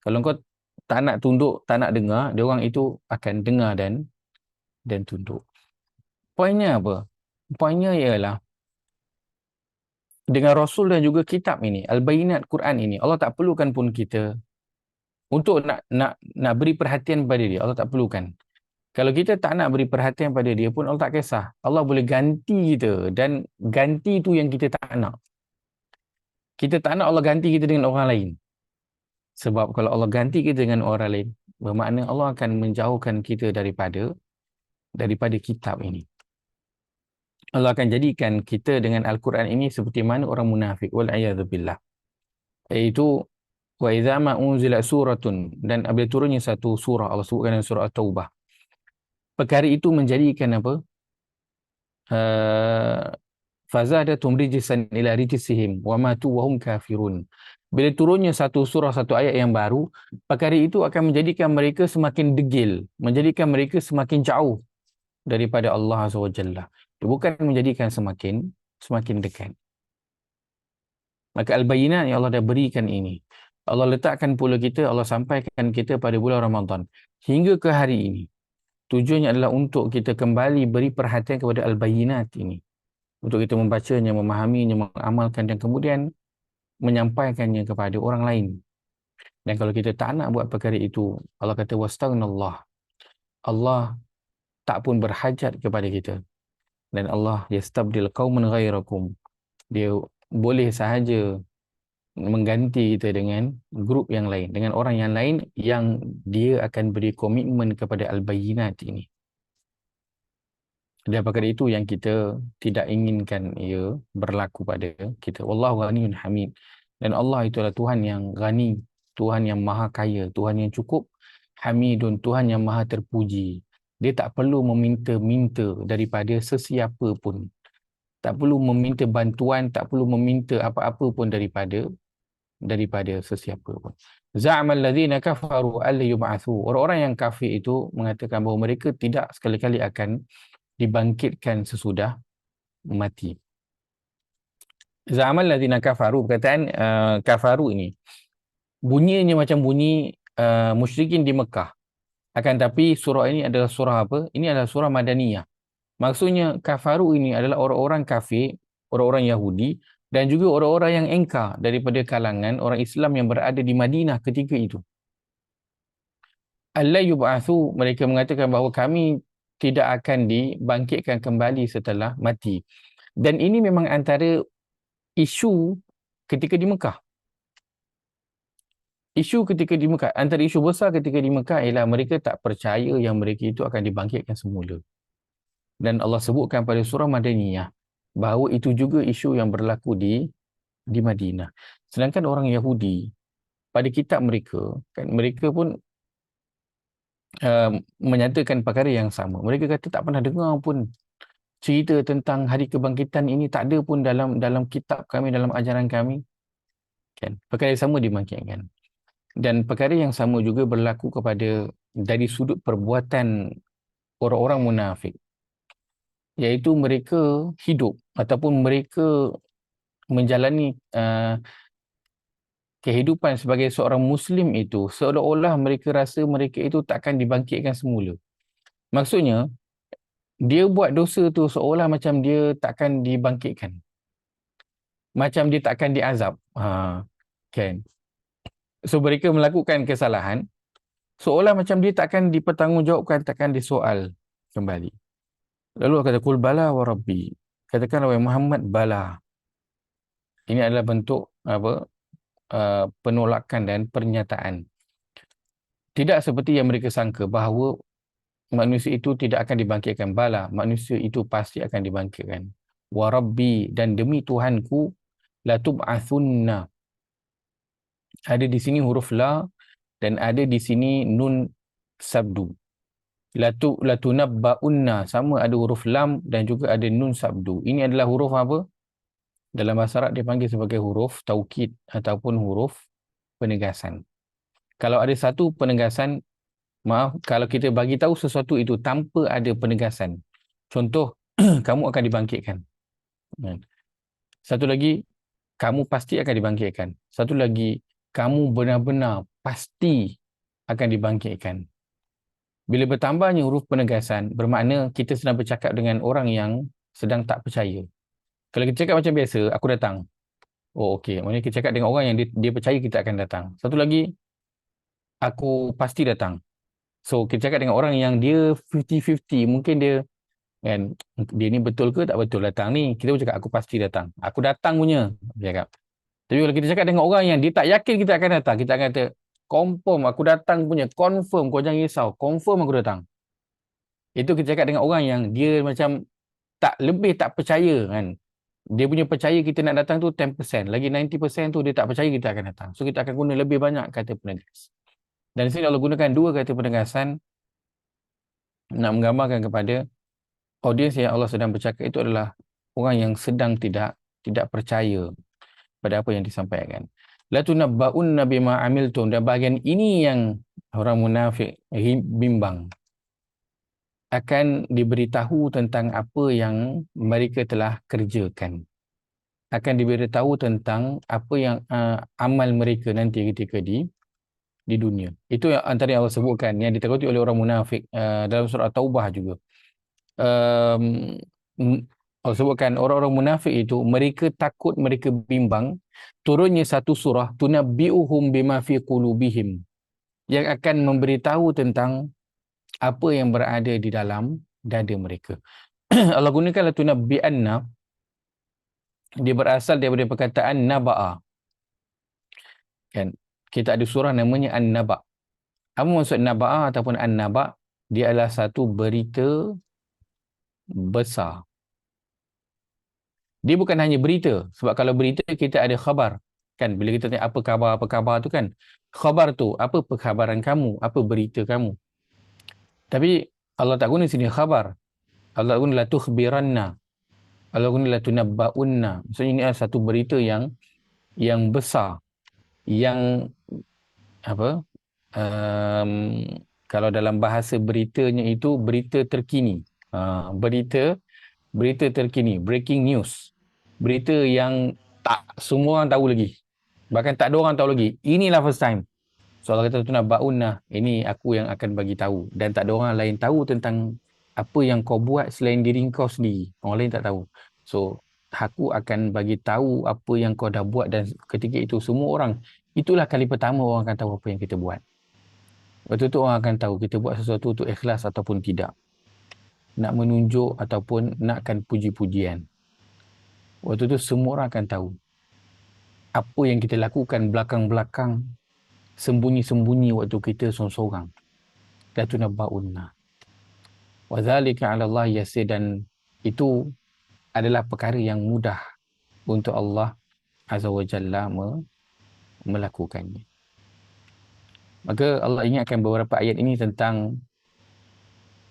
Kalau kau tak nak tunduk, tak nak dengar, dia orang itu akan dengar dan tunduk. Poinnya apa? Poinnya ialah dengan Rasul dan juga kitab ini, Al-Bayinat Quran ini, Allah tak perlukan pun kita untuk nak beri perhatian pada dia. Allah tak perlukan. Kalau kita tak nak beri perhatian pada dia pun Allah tak kisah. Allah boleh ganti kita, dan ganti tu yang kita tak nak. Kita tak nak Allah ganti kita dengan orang lain. Sebab kalau Allah ganti kita dengan orang lain, bermakna Allah akan menjauhkan kita daripada kitab ini. Allah akan jadikan kita dengan Al-Quran ini seperti mana orang munafik, wal'iyadzubillah. Iaitu wa idza ma unzilat suratun, dan apabila turunnya satu surah, Allah sebutkan dalam surah At-Taubah, perkara itu menjadikan apa? Fazadatum rijsan ila rijsihim wa matu wa hum kafirun. Bila turunnya satu surah, satu ayat yang baru, perkara itu akan menjadikan mereka semakin degil, menjadikan mereka semakin jauh daripada Allah SWT. Bukan menjadikan semakin dekat. Maka Al-Bayinat yang Allah dah berikan ini, Allah letakkan pula kita, Allah sampaikan kita pada bulan Ramadan hingga ke hari ini. Tujuannya adalah untuk kita kembali beri perhatian kepada Al-Bayinat ini. Untuk kita membacanya, memahaminya, mengamalkan dan kemudian menyampaikannya kepada orang lain. Dan kalau kita tak nak buat perkara itu, Allah kata wastagnallah. Allah tak pun berhajat kepada kita. Dan Allah yastabdil qauman ghairakum. Dia boleh sahaja mengganti kita dengan grup yang lain, dengan orang yang lain yang dia akan beri komitmen kepada Al-Bayinat ini. Dan perkara itu yang kita tidak inginkan ia berlaku pada kita. Wallahu ghaniyyun hamid. Dan Allah itu adalah Tuhan yang ghani, Tuhan yang maha kaya, Tuhan yang cukup, hamidun, Tuhan yang maha terpuji. Dia tak perlu meminta-minta daripada sesiapa pun. Tak perlu meminta bantuan, tak perlu meminta apa-apa pun daripada sesiapa pun. Za'amal ladzina kafaru alla yub'atsu. Orang-orang yang kafir itu mengatakan bahawa mereka tidak sekali-kali akan dibangkitkan sesudah mati. Za'amal ladzina kafaru, perkataan kafaru ini bunyinya macam bunyi musyrikin di Mekah. Akan tapi surah ini adalah surah apa? Ini adalah surah Madaniyah. Maksudnya kafaru ini adalah orang-orang kafir, orang-orang Yahudi dan juga orang-orang yang engkar daripada kalangan orang Islam yang berada di Madinah ketika itu. alla yub'atsu, mereka mengatakan bahawa kami tidak akan dibangkitkan kembali setelah mati. Dan ini memang antara isu ketika di Mekah. Isu ketika di Mekah, antara isu besar ketika di Mekah ialah mereka tak percaya yang mereka itu akan dibangkitkan semula. Dan Allah sebutkan pada surah Madaniyah bahawa itu juga isu yang berlaku di Madinah. Sedangkan orang Yahudi, pada kitab mereka, kan, mereka pun menyatakan perkara yang sama. Mereka kata tak pernah dengar pun cerita tentang hari kebangkitan ini, tak ada pun dalam dalam kitab kami, dalam ajaran kami. Kan? Perkara yang sama dibangkitkan. Dan perkara yang sama juga berlaku kepada dari sudut perbuatan orang-orang munafik. Iaitu mereka hidup ataupun mereka menjalani kehidupan sebagai seorang Muslim itu seolah-olah mereka rasa mereka itu takkan dibangkitkan semula. Maksudnya, dia buat dosa tu seolah macam dia takkan dibangkitkan. Macam dia takkan diazab. Kan? So, mereka melakukan kesalahan seolah macam dia takkan dipertanggungjawabkan, takkan disoal kembali. Lalu kata, Qul bala wa rabbi. Katakanlah, wahai Muhammad, bala. Ini adalah bentuk penolakan dan pernyataan. Tidak seperti yang mereka sangka bahawa manusia itu tidak akan dibangkitkan. Bala, manusia itu pasti akan dibangkitkan. Wa rabbi, dan demi Tuhanku, la tub'athunna. Ada di sini huruf la dan ada di sini nun sabdu. Latunabba'unna, sama ada huruf lam dan juga ada nun sabdu. Ini adalah huruf apa? Dalam bahasa Arab dia panggil sebagai huruf taukid ataupun huruf penegasan. Kalau ada satu penegasan, maaf, kalau kita bagi tahu sesuatu itu tanpa ada penegasan. Contoh, kamu akan dibangkitkan. Satu lagi, kamu pasti akan dibangkitkan. Satu lagi, kamu benar-benar pasti akan dibangkitkan. Bila bertambahnya huruf penegasan, bermakna kita sedang bercakap dengan orang yang sedang tak percaya. Kalau kita cakap macam biasa, aku datang. Oh, okey. Maksudnya kita cakap dengan orang yang dia percaya kita akan datang. Satu lagi, aku pasti datang. So, kita cakap dengan orang yang dia 50-50. Mungkin dia, kan, dia ni betul ke tak betul datang ni. Kita pun cakap, aku pasti datang. Aku datang punya. Cakap. Tapi kalau kita cakap dengan orang yang dia tak yakin kita akan datang, kita akan kata, confirm aku datang punya. Confirm, kau jangan risau. Confirm aku datang. Itu kita cakap dengan orang yang dia macam lebih tak percaya kan. Dia punya percaya kita nak datang tu 10%. Lagi 90% tu dia tak percaya kita akan datang. So kita akan guna lebih banyak kata penegas. Dan di sini Allah gunakan dua kata penegasan nak menggambarkan kepada audiens yang Allah sedang bercakap itu adalah orang yang sedang tidak percaya pada apa yang disampaikan. La tunabba'unna bima amiltum, dan bahagian ini yang orang munafik bimbang. Akan diberitahu tentang apa yang mereka telah kerjakan. Akan diberitahu tentang apa yang amal mereka nanti ketika di dunia. Itu yang antara yang Allah sebutkan, yang ditakuti oleh orang munafik dalam surah Taubah juga. Allah sebutkan orang-orang munafik itu, mereka takut, mereka bimbang, turunnya satu surah, tunabbi'uhum bima fi qulubihim, yang akan memberitahu tentang apa yang berada di dalam dada mereka. Allah gunakan tunabbi'anna, dia berasal daripada perkataan naba'a. Kan? Kita ada surah namanya An-Naba'. Apa maksud naba'a ataupun An-Naba'? Dia adalah satu berita besar. Dia bukan hanya berita. Sebab kalau berita kita ada khabar. Kan? Bila kita tanya apa khabar tu kan. Khabar tu, apa perkhabaran kamu? Apa berita kamu? Tapi Allah tak guna sini khabar. Allah guna la tukhbiranna. Allah guna la tunabba'unna. Maksudnya ini adalah satu berita yang besar. Yang apa? Kalau dalam bahasa beritanya itu berita terkini. Berita terkini, breaking news. Berita yang tak semua orang tahu lagi. Bahkan tak ada orang tahu lagi. Inilah first time. So Allah kata tunabbaunna, ini aku yang akan bagi tahu, dan tak ada orang lain tahu tentang apa yang kau buat selain diri kau sendiri. Orang lain tak tahu. So aku akan bagi tahu apa yang kau dah buat, dan ketika itu semua orang, itulah kali pertama orang akan tahu apa yang kita buat. Waktu tu orang akan tahu kita buat sesuatu tu ikhlas ataupun tidak. Nak menunjuk ataupun nakkan puji-pujian. Waktu tu semua orang akan tahu apa yang kita lakukan belakang-belakang, sembunyi-sembunyi waktu kita seorang-seorang. Datu nabba'unna. Wa dzalika 'ala Allah yasir, dan itu adalah perkara yang mudah untuk Allah Azza wa Jalla melakukannya. Maka Allah ingatkan beberapa ayat ini tentang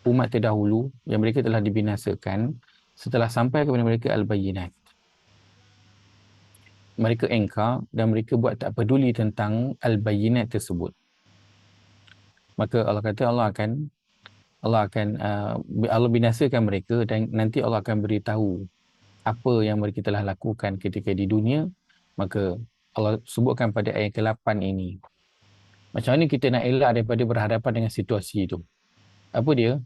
umat terdahulu yang mereka telah dibinasakan setelah sampai kepada mereka al-bayyinat. Mereka engkar dan mereka buat tak peduli tentang al-bayyinat tersebut. Maka Allah kata Allah binasakan mereka, dan nanti Allah akan beritahu apa yang mereka telah lakukan ketika di dunia. Maka Allah sebutkan pada ayat ke-8 ini, macam mana kita nak elak daripada berhadapan dengan situasi itu. Apa dia?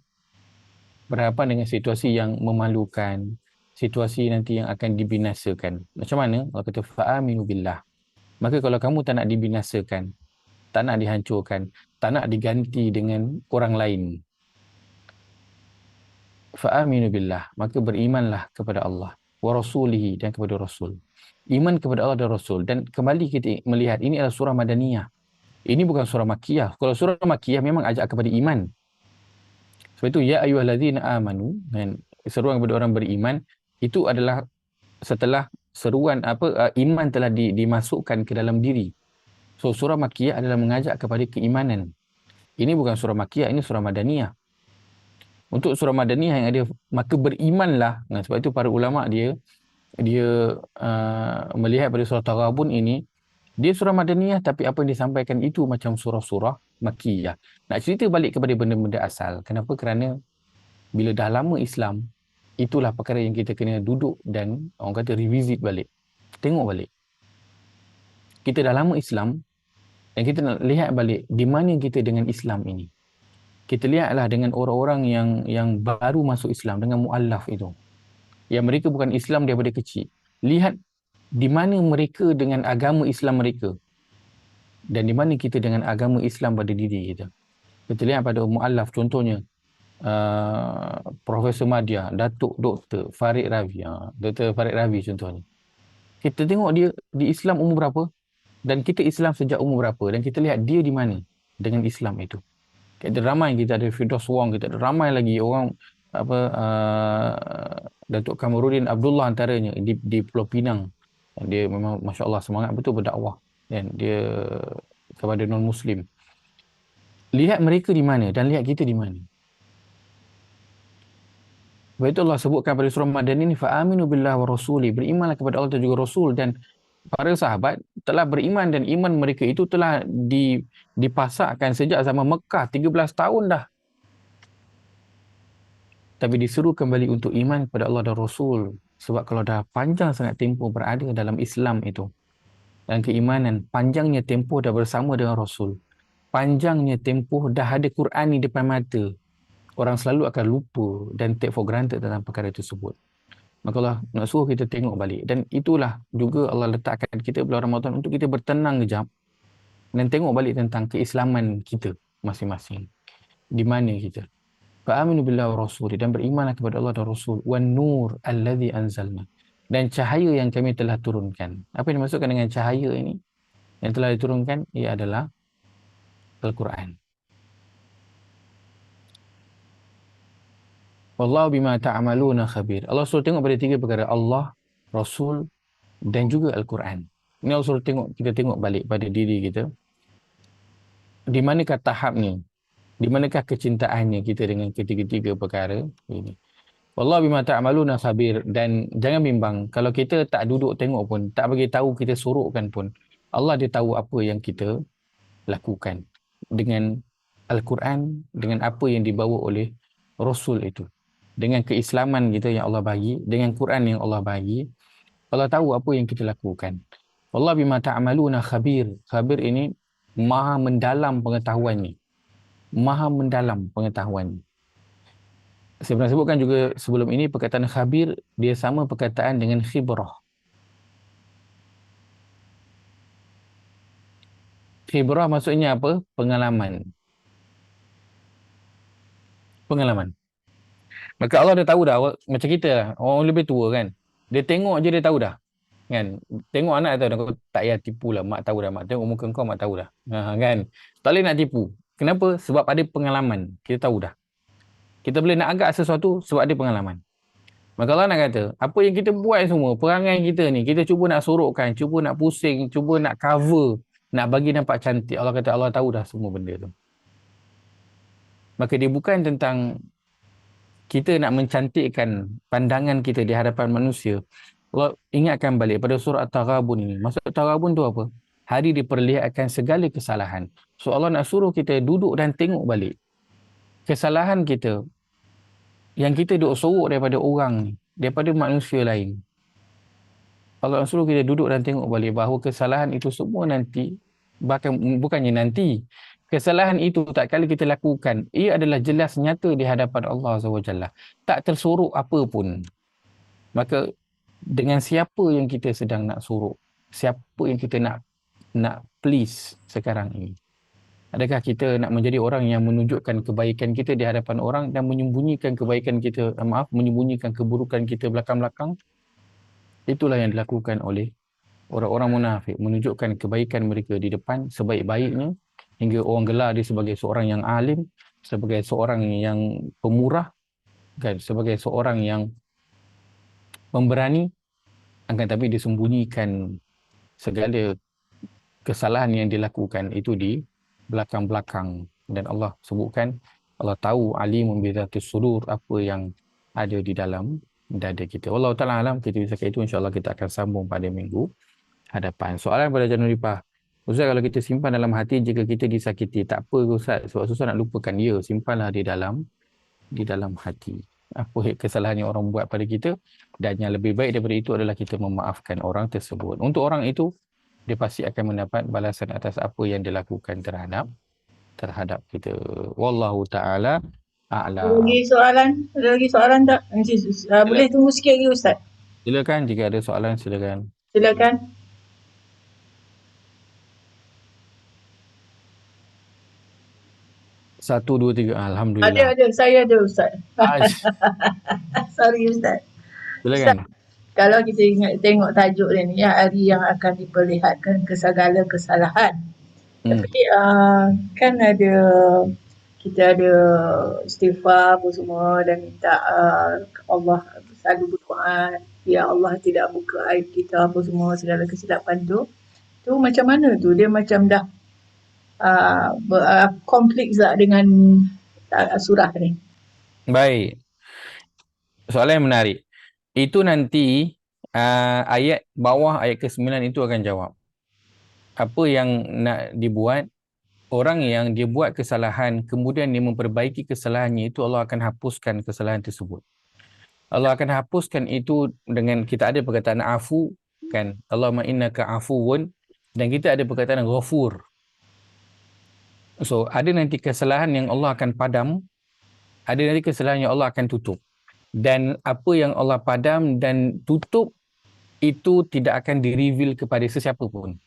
Berhadapan dengan situasi yang memalukan, situasi nanti yang akan dibinasakan. Macam mana? Allah kata fa'aminu billah. Maka kalau kamu tak nak dibinasakan, tak nak dihancurkan, tak nak diganti dengan orang lain, fa'aminu billah, maka berimanlah kepada Allah wa rasulihi, dan kepada Rasul. Iman kepada Allah dan Rasul. Dan kembali kita melihat ini adalah surah Madaniyah. Ini bukan surah Makkiyah. Kalau surah Makkiyah memang ajak kepada iman. Sebab itu ya ayyuhallazina amanu, dan seruan kepada orang beriman itu adalah setelah seruan iman telah dimasukkan ke dalam diri. So surah Makkiyah adalah mengajak kepada keimanan. Ini bukan surah Makkiyah, ini surah Madaniyah. Untuk surah Madaniyah yang ada maka berimanlah. Nah, sebab itu para ulama dia melihat pada surah Taghabun ini, dia surah Madaniyah tapi apa yang disampaikan itu macam surah-surah Makkiyah. Nak cerita balik kepada benda-benda asal. Kenapa? Kerana bila dah lama Islam, itulah perkara yang kita kena duduk dan orang kata revisit balik. Tengok balik. Kita dah lama Islam dan kita nak lihat balik di mana kita dengan Islam ini. Kita lihatlah dengan orang-orang yang baru masuk Islam, dengan mu'allaf itu. Yang mereka bukan Islam daripada kecil. Lihat di mana mereka dengan agama Islam mereka. Dan di mana kita dengan agama Islam pada diri kita. Kita lihat pada mu'allaf contohnya. Profesor Madya, Datuk Dr. Farid Ravi. Dr. Farid Ravi contohnya. Kita tengok dia di Islam umur berapa. Dan kita Islam sejak umur berapa. Dan kita lihat dia di mana dengan Islam itu. Kita ramai, kita ada Firdaus Wong, kita ada ramai lagi orang Datuk Kamarudin Abdullah antaranya di Pulau Pinang. Dia memang Masya Allah semangat betul berdakwah, dan dia kepada non-Muslim. Lihat mereka di mana dan lihat kita di mana. Sebab itu Allah sebutkan pada surah Madaniyah ini, fa'aminu billah wa rasuli, berimanlah kepada Allah dan juga Rasul. Dan para sahabat telah beriman, dan iman mereka itu telah dipasakkan sejak zaman Mekah 13 tahun dah. Tapi disuruh kembali untuk iman kepada Allah dan Rasul. Sebab kalau dah panjang sangat tempoh berada dalam Islam itu, dan keimanan, panjangnya tempoh dah bersama dengan Rasul, panjangnya tempoh dah ada Quran di depan mata, orang selalu akan lupa dan take for granted tentang perkara tersebut. Maka Allah nak suruh kita tengok balik. Dan itulah juga Allah letakkan kita bulan Ramadan untuk kita bertenang kejap dan tengok balik tentang keislaman kita masing-masing. Di mana kita? Fa'aminu billahi wa rasuli, dan berimanlah kepada Allah dan Rasul. Wan nur alladhi anzalna, dan cahaya yang kami telah turunkan. Apa yang dimaksudkan dengan cahaya ini yang telah diturunkan? Ia adalah Al-Quran. Wallahu bima ta'amaluna khabir. Allah suruh tengok pada tiga perkara: Allah, Rasul, dan juga Al-Quran. Ini Allah suruh kita tengok balik pada diri kita. Di manakah tahap ni? Di manakah kecintaannya kita dengan ketiga-tiga perkara ini? Wallahu bima ta'amaluna khabir. Dan jangan bimbang, kalau kita tak duduk tengok pun, tak bagi tahu, kita sorokkan pun, Allah dia tahu apa yang kita lakukan dengan Al-Quran, dengan apa yang dibawa oleh Rasul itu, dengan keislaman kita yang Allah bagi, dengan Quran yang Allah bagi. Allah tahu apa yang kita lakukan. Allah bima ta'amaluna khabir. Khabir ini maha mendalam pengetahuannya. Maha mendalam pengetahuannya. Saya pernah sebutkan juga sebelum ini, perkataan khabir dia sama perkataan dengan khibrah. Khibrah maksudnya apa? Pengalaman. Pengalaman. Maka Allah dah tahu dah, macam kita lah, orang lebih tua kan. Dia tengok je dia tahu dah. Kan? Tengok anak tahu dah, kau tak payah tipu lah, mak tahu dah, mak tengok muka kau mak tahu dah. Kan? Tak boleh nak tipu. Kenapa? Sebab ada pengalaman. Kita tahu dah. Kita boleh nak agak sesuatu sebab ada pengalaman. Maka Allah nak kata, apa yang kita buat semua, perangai kita ni, kita cuba nak sorokkan, cuba nak pusing, cuba nak cover, nak bagi nampak cantik. Allah kata Allah tahu dah semua benda tu. Maka dia bukan tentang kita nak mencantikkan pandangan kita di hadapan manusia. Allah ingatkan balik pada surah At-Taghabun ini. Maksud At-Taghabun tu apa? Hari diperlihatkan segala kesalahan. So Allah nak suruh kita duduk dan tengok balik kesalahan kita yang kita duk sorok daripada orang ni, daripada manusia lain. Allah nak suruh kita duduk dan tengok balik bahawa kesalahan itu semua nanti, bahkan bukannya nanti, kesalahan itu tak kala kita lakukan, ia adalah jelas nyata di hadapan Allah SWT. Tak tersorok apa pun. Maka dengan siapa yang kita sedang nak sorok, siapa yang kita nak please sekarang ini? Adakah kita nak menjadi orang yang menunjukkan kebaikan kita di hadapan orang dan menyembunyikan kebaikan kita, menyembunyikan keburukan kita belakang-belakang? Itulah yang dilakukan oleh orang-orang munafik, menunjukkan kebaikan mereka di depan sebaik-baiknya hingga orang gelar dia sebagai seorang yang alim, sebagai seorang yang pemurah, kan, sebagai seorang yang pemberani, akan tapi disembunyikan segala kesalahan yang dilakukan itu di belakang-belakang. Dan Allah sebutkan, Allah tahu alimun bizatis sudur, apa yang ada di dalam dada kita. Wallahu ta'ala alam, kita bisa itu insya-Allah kita akan sambung pada minggu hadapan. Soalan pada Janur Ripah. Ustaz, kalau kita simpan dalam hati jika kita disakiti, tak apa Ustaz, sebab susah nak lupakan. Ya, simpanlah di dalam hati. Apa kesalahan yang orang buat pada kita, dan yang lebih baik daripada itu adalah kita memaafkan orang tersebut. Untuk orang itu, dia pasti akan mendapat balasan atas apa yang dilakukan terhadap kita. Wallahu ta'ala a'lam. Ada lagi soalan tak? Boleh tunggu sikit lagi Ustaz. Silakan, jika ada soalan silakan. Silakan. 1, 2, 3. Alhamdulillah. Ada, saya ada Ustaz. Aish, Sorry Ustaz. Ustaz, silakan. kalau kita ingat tengok tajuk dia ni, hari yang akan diperlihatkan segala kesalahan. Tapi kan ada, kita ada istighfar apa semua dan minta Allah selalu berdoa, ya Allah tidak buka aib kita apa semua, segala kesilapan tu. Tu macam mana tu? Dia macam dah konflik tak dengan surah ni. Baik. Soalan yang menarik. Itu nanti ayat bawah ayat ke-9 itu akan jawab. Apa yang nak dibuat, orang yang dia buat kesalahan kemudian dia memperbaiki kesalahannya, itu Allah akan hapuskan kesalahan tersebut. Allah akan hapuskan itu dengan, kita ada perkataan afu kan, Allahumma innaka afuwun, dan kita ada perkataan ghafur. So ada nanti kesalahan yang Allah akan padam, ada nanti kesalahan yang Allah akan tutup. Dan apa yang Allah padam dan tutup itu tidak akan di-reveal kepada sesiapa pun.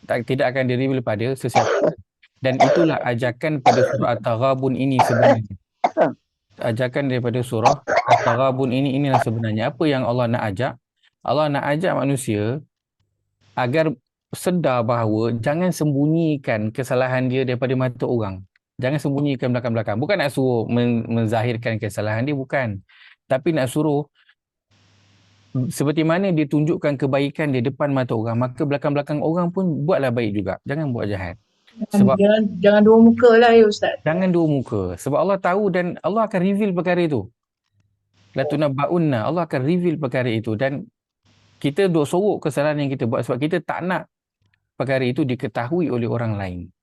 Tidak akan di-reveal pada sesiapa pun. Dan itulah ajakan pada surah At-Taghabun ini sebenarnya. Ajakan daripada surah At-Taghabun inilah sebenarnya. Apa yang Allah nak ajak? Allah nak ajak manusia agar sedar bahawa jangan sembunyikan kesalahan dia daripada mata orang. Jangan sembunyikan belakang-belakang. Bukan nak suruh menzahirkan kesalahan dia, bukan. Tapi nak suruh seperti mana dia tunjukkan kebaikan di depan mata orang, maka belakang-belakang orang pun buatlah baik juga. Jangan buat jahat. Sebab Jangan dua muka lah ya Ustaz. jangan dua muka. Sebab Allah tahu dan Allah akan reveal perkara itu. La tunabba'unna, Allah akan reveal perkara itu. Dan kita duk sorok kesalahan yang kita buat sebab kita tak nak perkara itu diketahui oleh orang lain.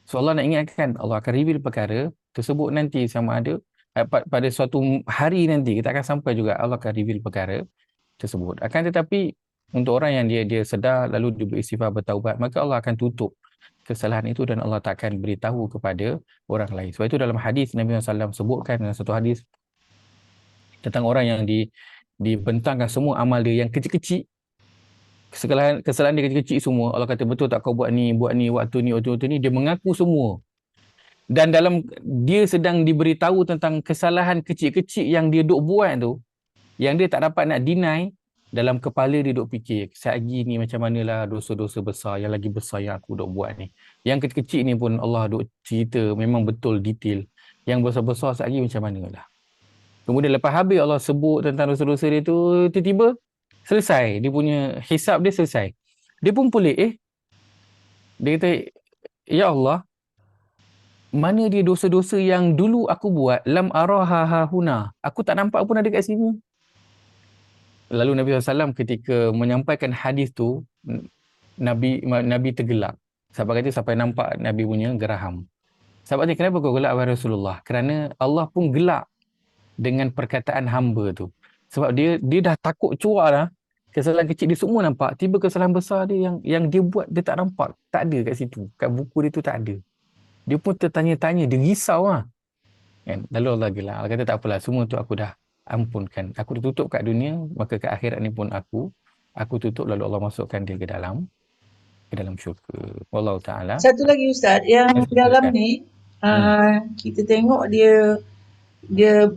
So Allah nak ingatkan, Allah akan reveal perkara tersebut nanti sama ada pada suatu hari nanti kita akan sampai juga Allah akan reveal perkara tersebut. Akan tetapi untuk orang yang dia sedar lalu dia beristighfar, bertaubat, maka Allah akan tutup kesalahan itu dan Allah tak akan beritahu kepada orang lain. Sebab itu dalam hadis Nabi SAW sebutkan dalam satu hadis tentang orang yang dibentangkan semua amal dia yang kecil-kecil, kesalahan dia kecil-kecil semua. Allah kata, betul tak kau buat ni, waktu ni, dia mengaku semua. Dan dalam dia sedang diberitahu tentang kesalahan kecil-kecil yang dia duk buat tu, yang dia tak dapat nak deny, dalam kepala dia duk fikir, sehari ni macam manalah dosa-dosa besar yang lagi besar yang aku duk buat ni. Yang kecil-kecil ni pun Allah duk cerita memang betul detail. Yang besar-besar sehari macam manalah. Kemudian lepas habis Allah sebut tentang dosa-dosa dia tu, tiba-tiba selesai. Dia punya hisab dia selesai. Dia pun pelik, dia kata, Ya Allah, mana dia dosa-dosa yang dulu aku buat, lam araha ha huna. Aku tak nampak pun ada kat sini. Lalu Nabi SAW ketika menyampaikan hadis tu, Nabi tergelak. Sahabat kata sampai nampak Nabi punya geraham. Sahabat kata, kenapa kau gelak wahai Rasulullah? Kerana Allah pun gelak dengan perkataan hamba tu. Sebab dia dah takut cuak dah. Kesalahan kecil dia semua nampak. Tiba kesalahan besar dia yang dia buat, dia tak nampak. Tak ada kat situ. Kat buku dia tu tak ada. Dia pun tertanya-tanya, dia risau lah. Kan? Lalu Allah gelak. Allah kata tak apalah, semua tu aku dah ampunkan. Aku dah tutup kat dunia, maka kat akhirat ni pun aku tutup, lalu Allah masukkan dia ke dalam syurga. Wallahu ta'ala. Satu lagi Ustaz, yang dalam Silakan. ni kita tengok dia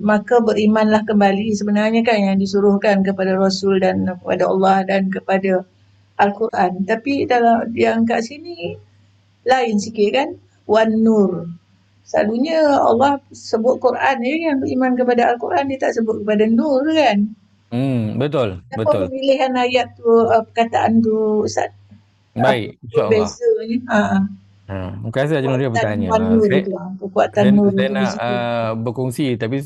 maka berimanlah kembali sebenarnya kan yang disuruhkan kepada Rasul dan kepada Allah dan kepada Al-Quran. Tapi dalam yang kat sini lain sikit kan. Wan Nur. Selalunya Allah sebut Quran je yang beriman kepada Al-Quran, dia tak sebut kepada Nur kan. Betul, Kenapa betul. pemilihan ayat tu, perkataan tu Ustaz? Apa Baik, insya-Allah. bezanya? Muka saya Haji Noria Kekuatan bertanya. Wan Nur Saya, tu, kekuatan saya, Nur saya tu di nak situ. berkongsi, tapi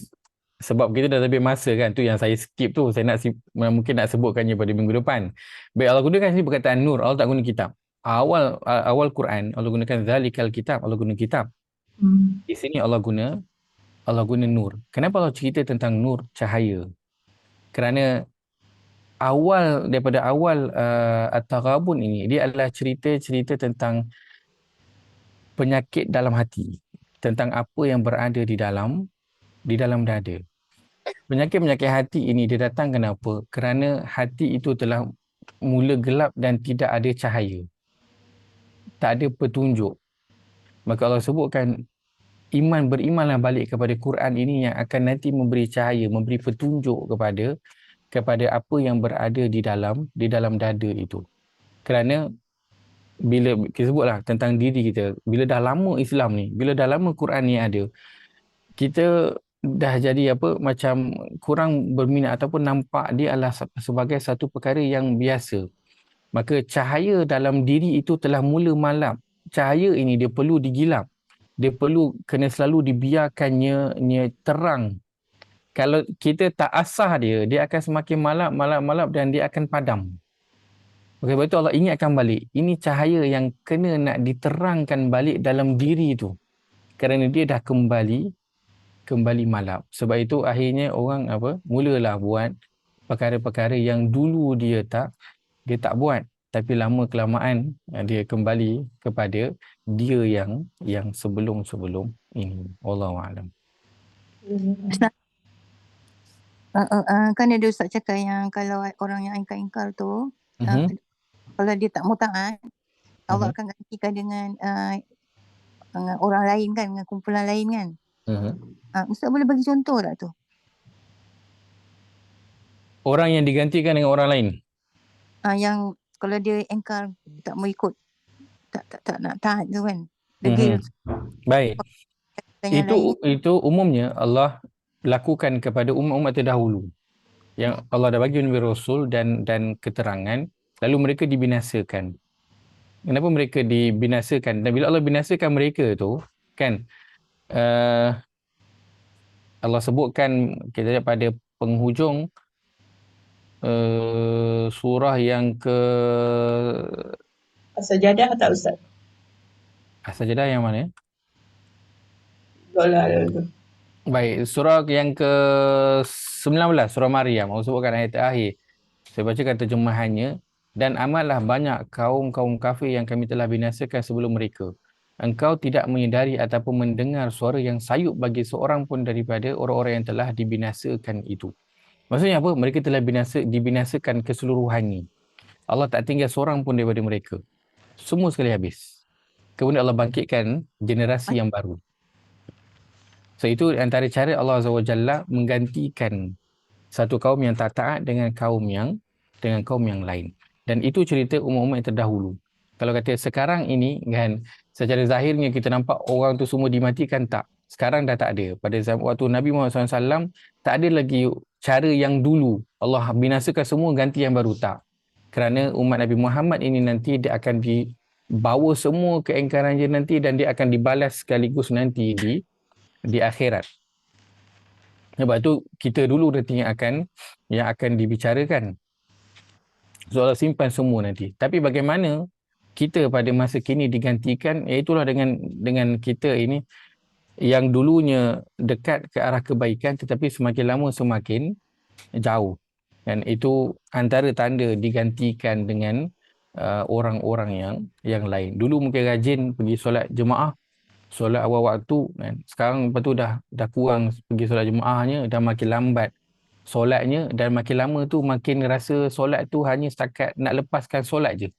sebab kita dah lebih masa kan, tu yang saya skip tu. Saya nak mungkin nak sebutkannya pada minggu depan. Baik, Allah gunakan sini perkataan nur. Allah tak guna kitab. Awal Quran Allah gunakan zalikal kitab. Allah guna kitab. Di sini Allah guna nur. Kenapa Allah cerita tentang nur, cahaya? Kerana daripada awal At-Taghabun ini, dia adalah cerita tentang penyakit dalam hati, tentang apa yang berada di dalam dada. Penyakit-penyakit hati ini dia datang kenapa? Kerana hati itu telah mula gelap dan tidak ada cahaya. Tak ada petunjuk. Maka Allah sebutkan berimanlah balik kepada Quran ini yang akan nanti memberi cahaya, memberi petunjuk kepada apa yang berada di dalam dada itu. Kerana bila kita sebutlah tentang diri kita, bila dah lama Islam ni, bila dah lama Quran ni ada, kita dah jadi macam kurang berminat ataupun nampak dia adalah sebagai satu perkara yang biasa. Maka cahaya dalam diri itu telah mula malap. Cahaya ini dia perlu digilap. Dia perlu kena selalu dibiarkannya terang. Kalau kita tak asah dia akan semakin malap dan dia akan padam. Okey, betul, Allah ingatkan balik. Ini cahaya yang kena nak diterangkan balik dalam diri itu. Kerana dia dah kembali malap. Sebab itu akhirnya orang mulalah buat perkara-perkara yang dulu dia tak buat, tapi lama kelamaan dia kembali kepada dia yang sebelum ini. Wallahu a'lam. Kan ada Ustaz cakap yang kalau orang yang ingkar tu kalau dia tak mau taat, Allah akan gantikan dengan orang lain kan, dengan kumpulan lain kan. Ustaz boleh bagi contoh tak tu? Orang yang digantikan dengan orang lain? Yang kalau dia ingkar, tak mau ikut, tak nak taat tu kan. Degil. Baik. Itu umumnya Allah lakukan kepada umat-umat terdahulu. Yang Allah dah bagi Nabi Rasul dan keterangan, lalu mereka dibinasakan. Kenapa mereka dibinasakan? Dan bila Allah binasakan mereka tu, kan, Allah sebutkan, kita lihat pada penghujung surah yang ke As-Sajadah tak Ustaz? As-Sajadah yang mana? Baik, surah yang ke 19, surah Maryam. Allah sebutkan ayat terakhir. Saya bacakan terjemahannya. Dan amatlah banyak kaum-kaum kafir yang kami telah binasakan sebelum mereka. Engkau tidak menyedari ataupun mendengar suara yang sayup bagi seorang pun daripada orang-orang yang telah dibinasakan itu. Maksudnya apa? Mereka telah dibinasakan keseluruhannya. Allah tak tinggal seorang pun daripada mereka. Semua sekali habis. Kemudian Allah bangkitkan generasi yang baru. So itu antara cara Allah Azza wa Jalla menggantikan satu kaum yang tak taat dengan kaum yang lain. Dan itu cerita umat-umat yang terdahulu. Kalau kata sekarang ini kan, secara zahirnya kita nampak orang tu semua dimatikan, tak. Sekarang dah tak ada. Pada waktu Nabi Muhammad SAW, tak ada lagi cara yang dulu Allah binasakan semua ganti yang baru, tak. Kerana umat Nabi Muhammad ini nanti dia akan dibawa semua keingkaran dia nanti, dan dia akan dibalas sekaligus nanti di akhirat. Sebab tu kita dulu nanti yang akan dibicarakan. Soal simpan semua nanti. Tapi bagaimana kita pada masa kini digantikan, iaitulah dengan kita ini yang dulunya dekat ke arah kebaikan, tetapi semakin lama semakin jauh. Dan itu antara tanda digantikan dengan orang-orang yang lain. Dulu mungkin rajin pergi solat jemaah, solat awal waktu kan. Sekarang lepas tu dah kurang pergi solat jemaahnya, dah makin lambat solatnya, dan makin lama tu makin rasa solat tu hanya setakat nak lepaskan solat je.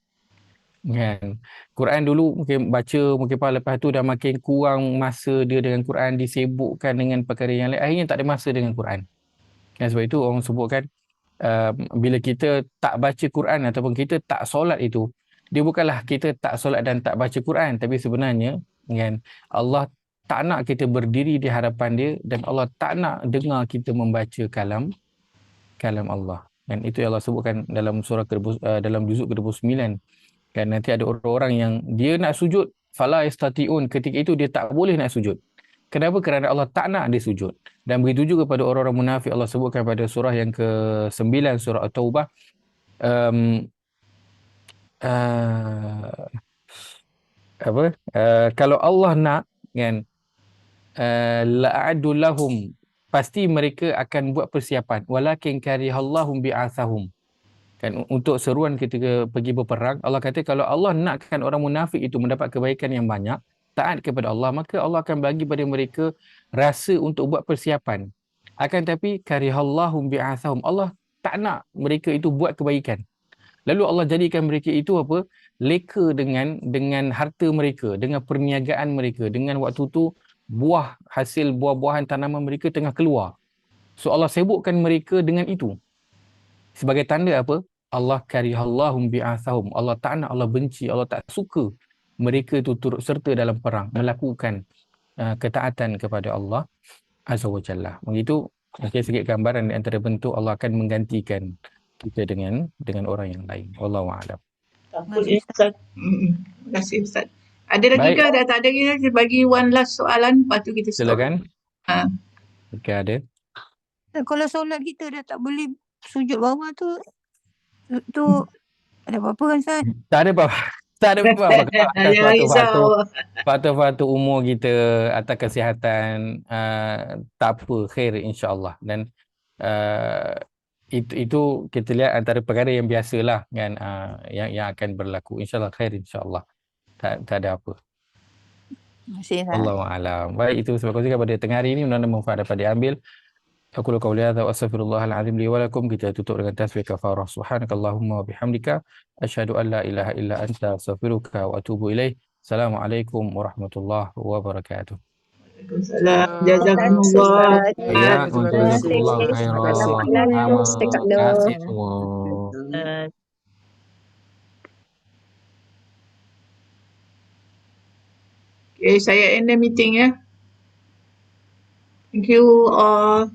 Kan. Quran dulu mungkin baca, mungkin lepas tu dah makin kurang masa dia dengan Quran, disibukkan dengan perkara yang lain, akhirnya tak ada masa dengan Quran. Kan, sebab itu orang sebutkan bila kita tak baca Quran ataupun kita tak solat itu, dia bukanlah kita tak solat dan tak baca Quran, tapi sebenarnya kan, Allah tak nak kita berdiri di hadapan dia, dan Allah tak nak dengar kita membaca kalam Allah. Dan itu yang Allah sebutkan dalam surah dalam juzuk ke-29. Kan nanti ada orang-orang yang dia nak sujud, fala yastatiun, ketika itu dia tak boleh nak sujud. Kenapa? Kerana Allah tak nak dia sujud. Dan begitu juga pada orang-orang munafik, Allah sebutkan pada surah yang ke-9, surah At-Taubah, kalau Allah nak kan, la'addu lahum, pasti mereka akan buat persiapan, walakin karihallahum bi'athahum. Kan, untuk seruan ketika pergi berperang, Allah kata kalau Allah nakkan orang munafik itu mendapat kebaikan yang banyak, taat kepada Allah, maka Allah akan bagi pada mereka rasa untuk buat persiapan. Akan tapi karihallahum bi'athahum, Allah tak nak mereka itu buat kebaikan. Lalu Allah jadikan mereka itu apa? Leka dengan harta mereka, dengan perniagaan mereka, dengan waktu tu hasil buah-buahan tanaman mereka tengah keluar. So Allah sibukkan mereka dengan itu. Sebagai tanda apa? Allah karihallahum bi'athahum. Allah tak nak, Allah benci, Allah tak suka mereka itu turut serta dalam perang, melakukan ketaatan kepada Allah Azza wa Jalla. Begitu sikit gambaran di antara bentuk Allah akan menggantikan kita dengan orang yang lain. Wallahu a'lam. Takutnya Ustaz. Terima kasih Ustaz. Ada lagi ke? Dah tak ada lagi? Bagi one last soalan, lepas tu kita stop. Silakan. Okay, ada. Kalau solat kita dah tak boleh sujud bawah tu ada apa-apa kan Ustaz? Tak ada apa-apa. Tak ada apa-apa. Faktor-faktor umur kita atas kesihatan, tak apa, khair insya-Allah. Dan itu kita lihat antara perkara yang biasalah kan, yang akan berlaku, insya-Allah khair insya-Allah. Tak ada apa. Allahu a'lam. Baik, itu sebab kongsikan pada tengah hari ini, mudah-mudahan manfaat dapat diambil. Aku qauli hadza wa astaghfirullahal azim li wa lakum. Kita tutup dengan tasbih kafarah. Subhanakallahumma wa bihamdika asyhadu an la ilaha illa anta astaghfiruka wa atubu ilaik. Assalamualaikum warahmatullahi wabarakatuh. Waalaikumsalam. Jazakumullah. Ya, jazakumullah khairan. Terima kasih semua. Okay, saya end the meeting ya. Thank you all.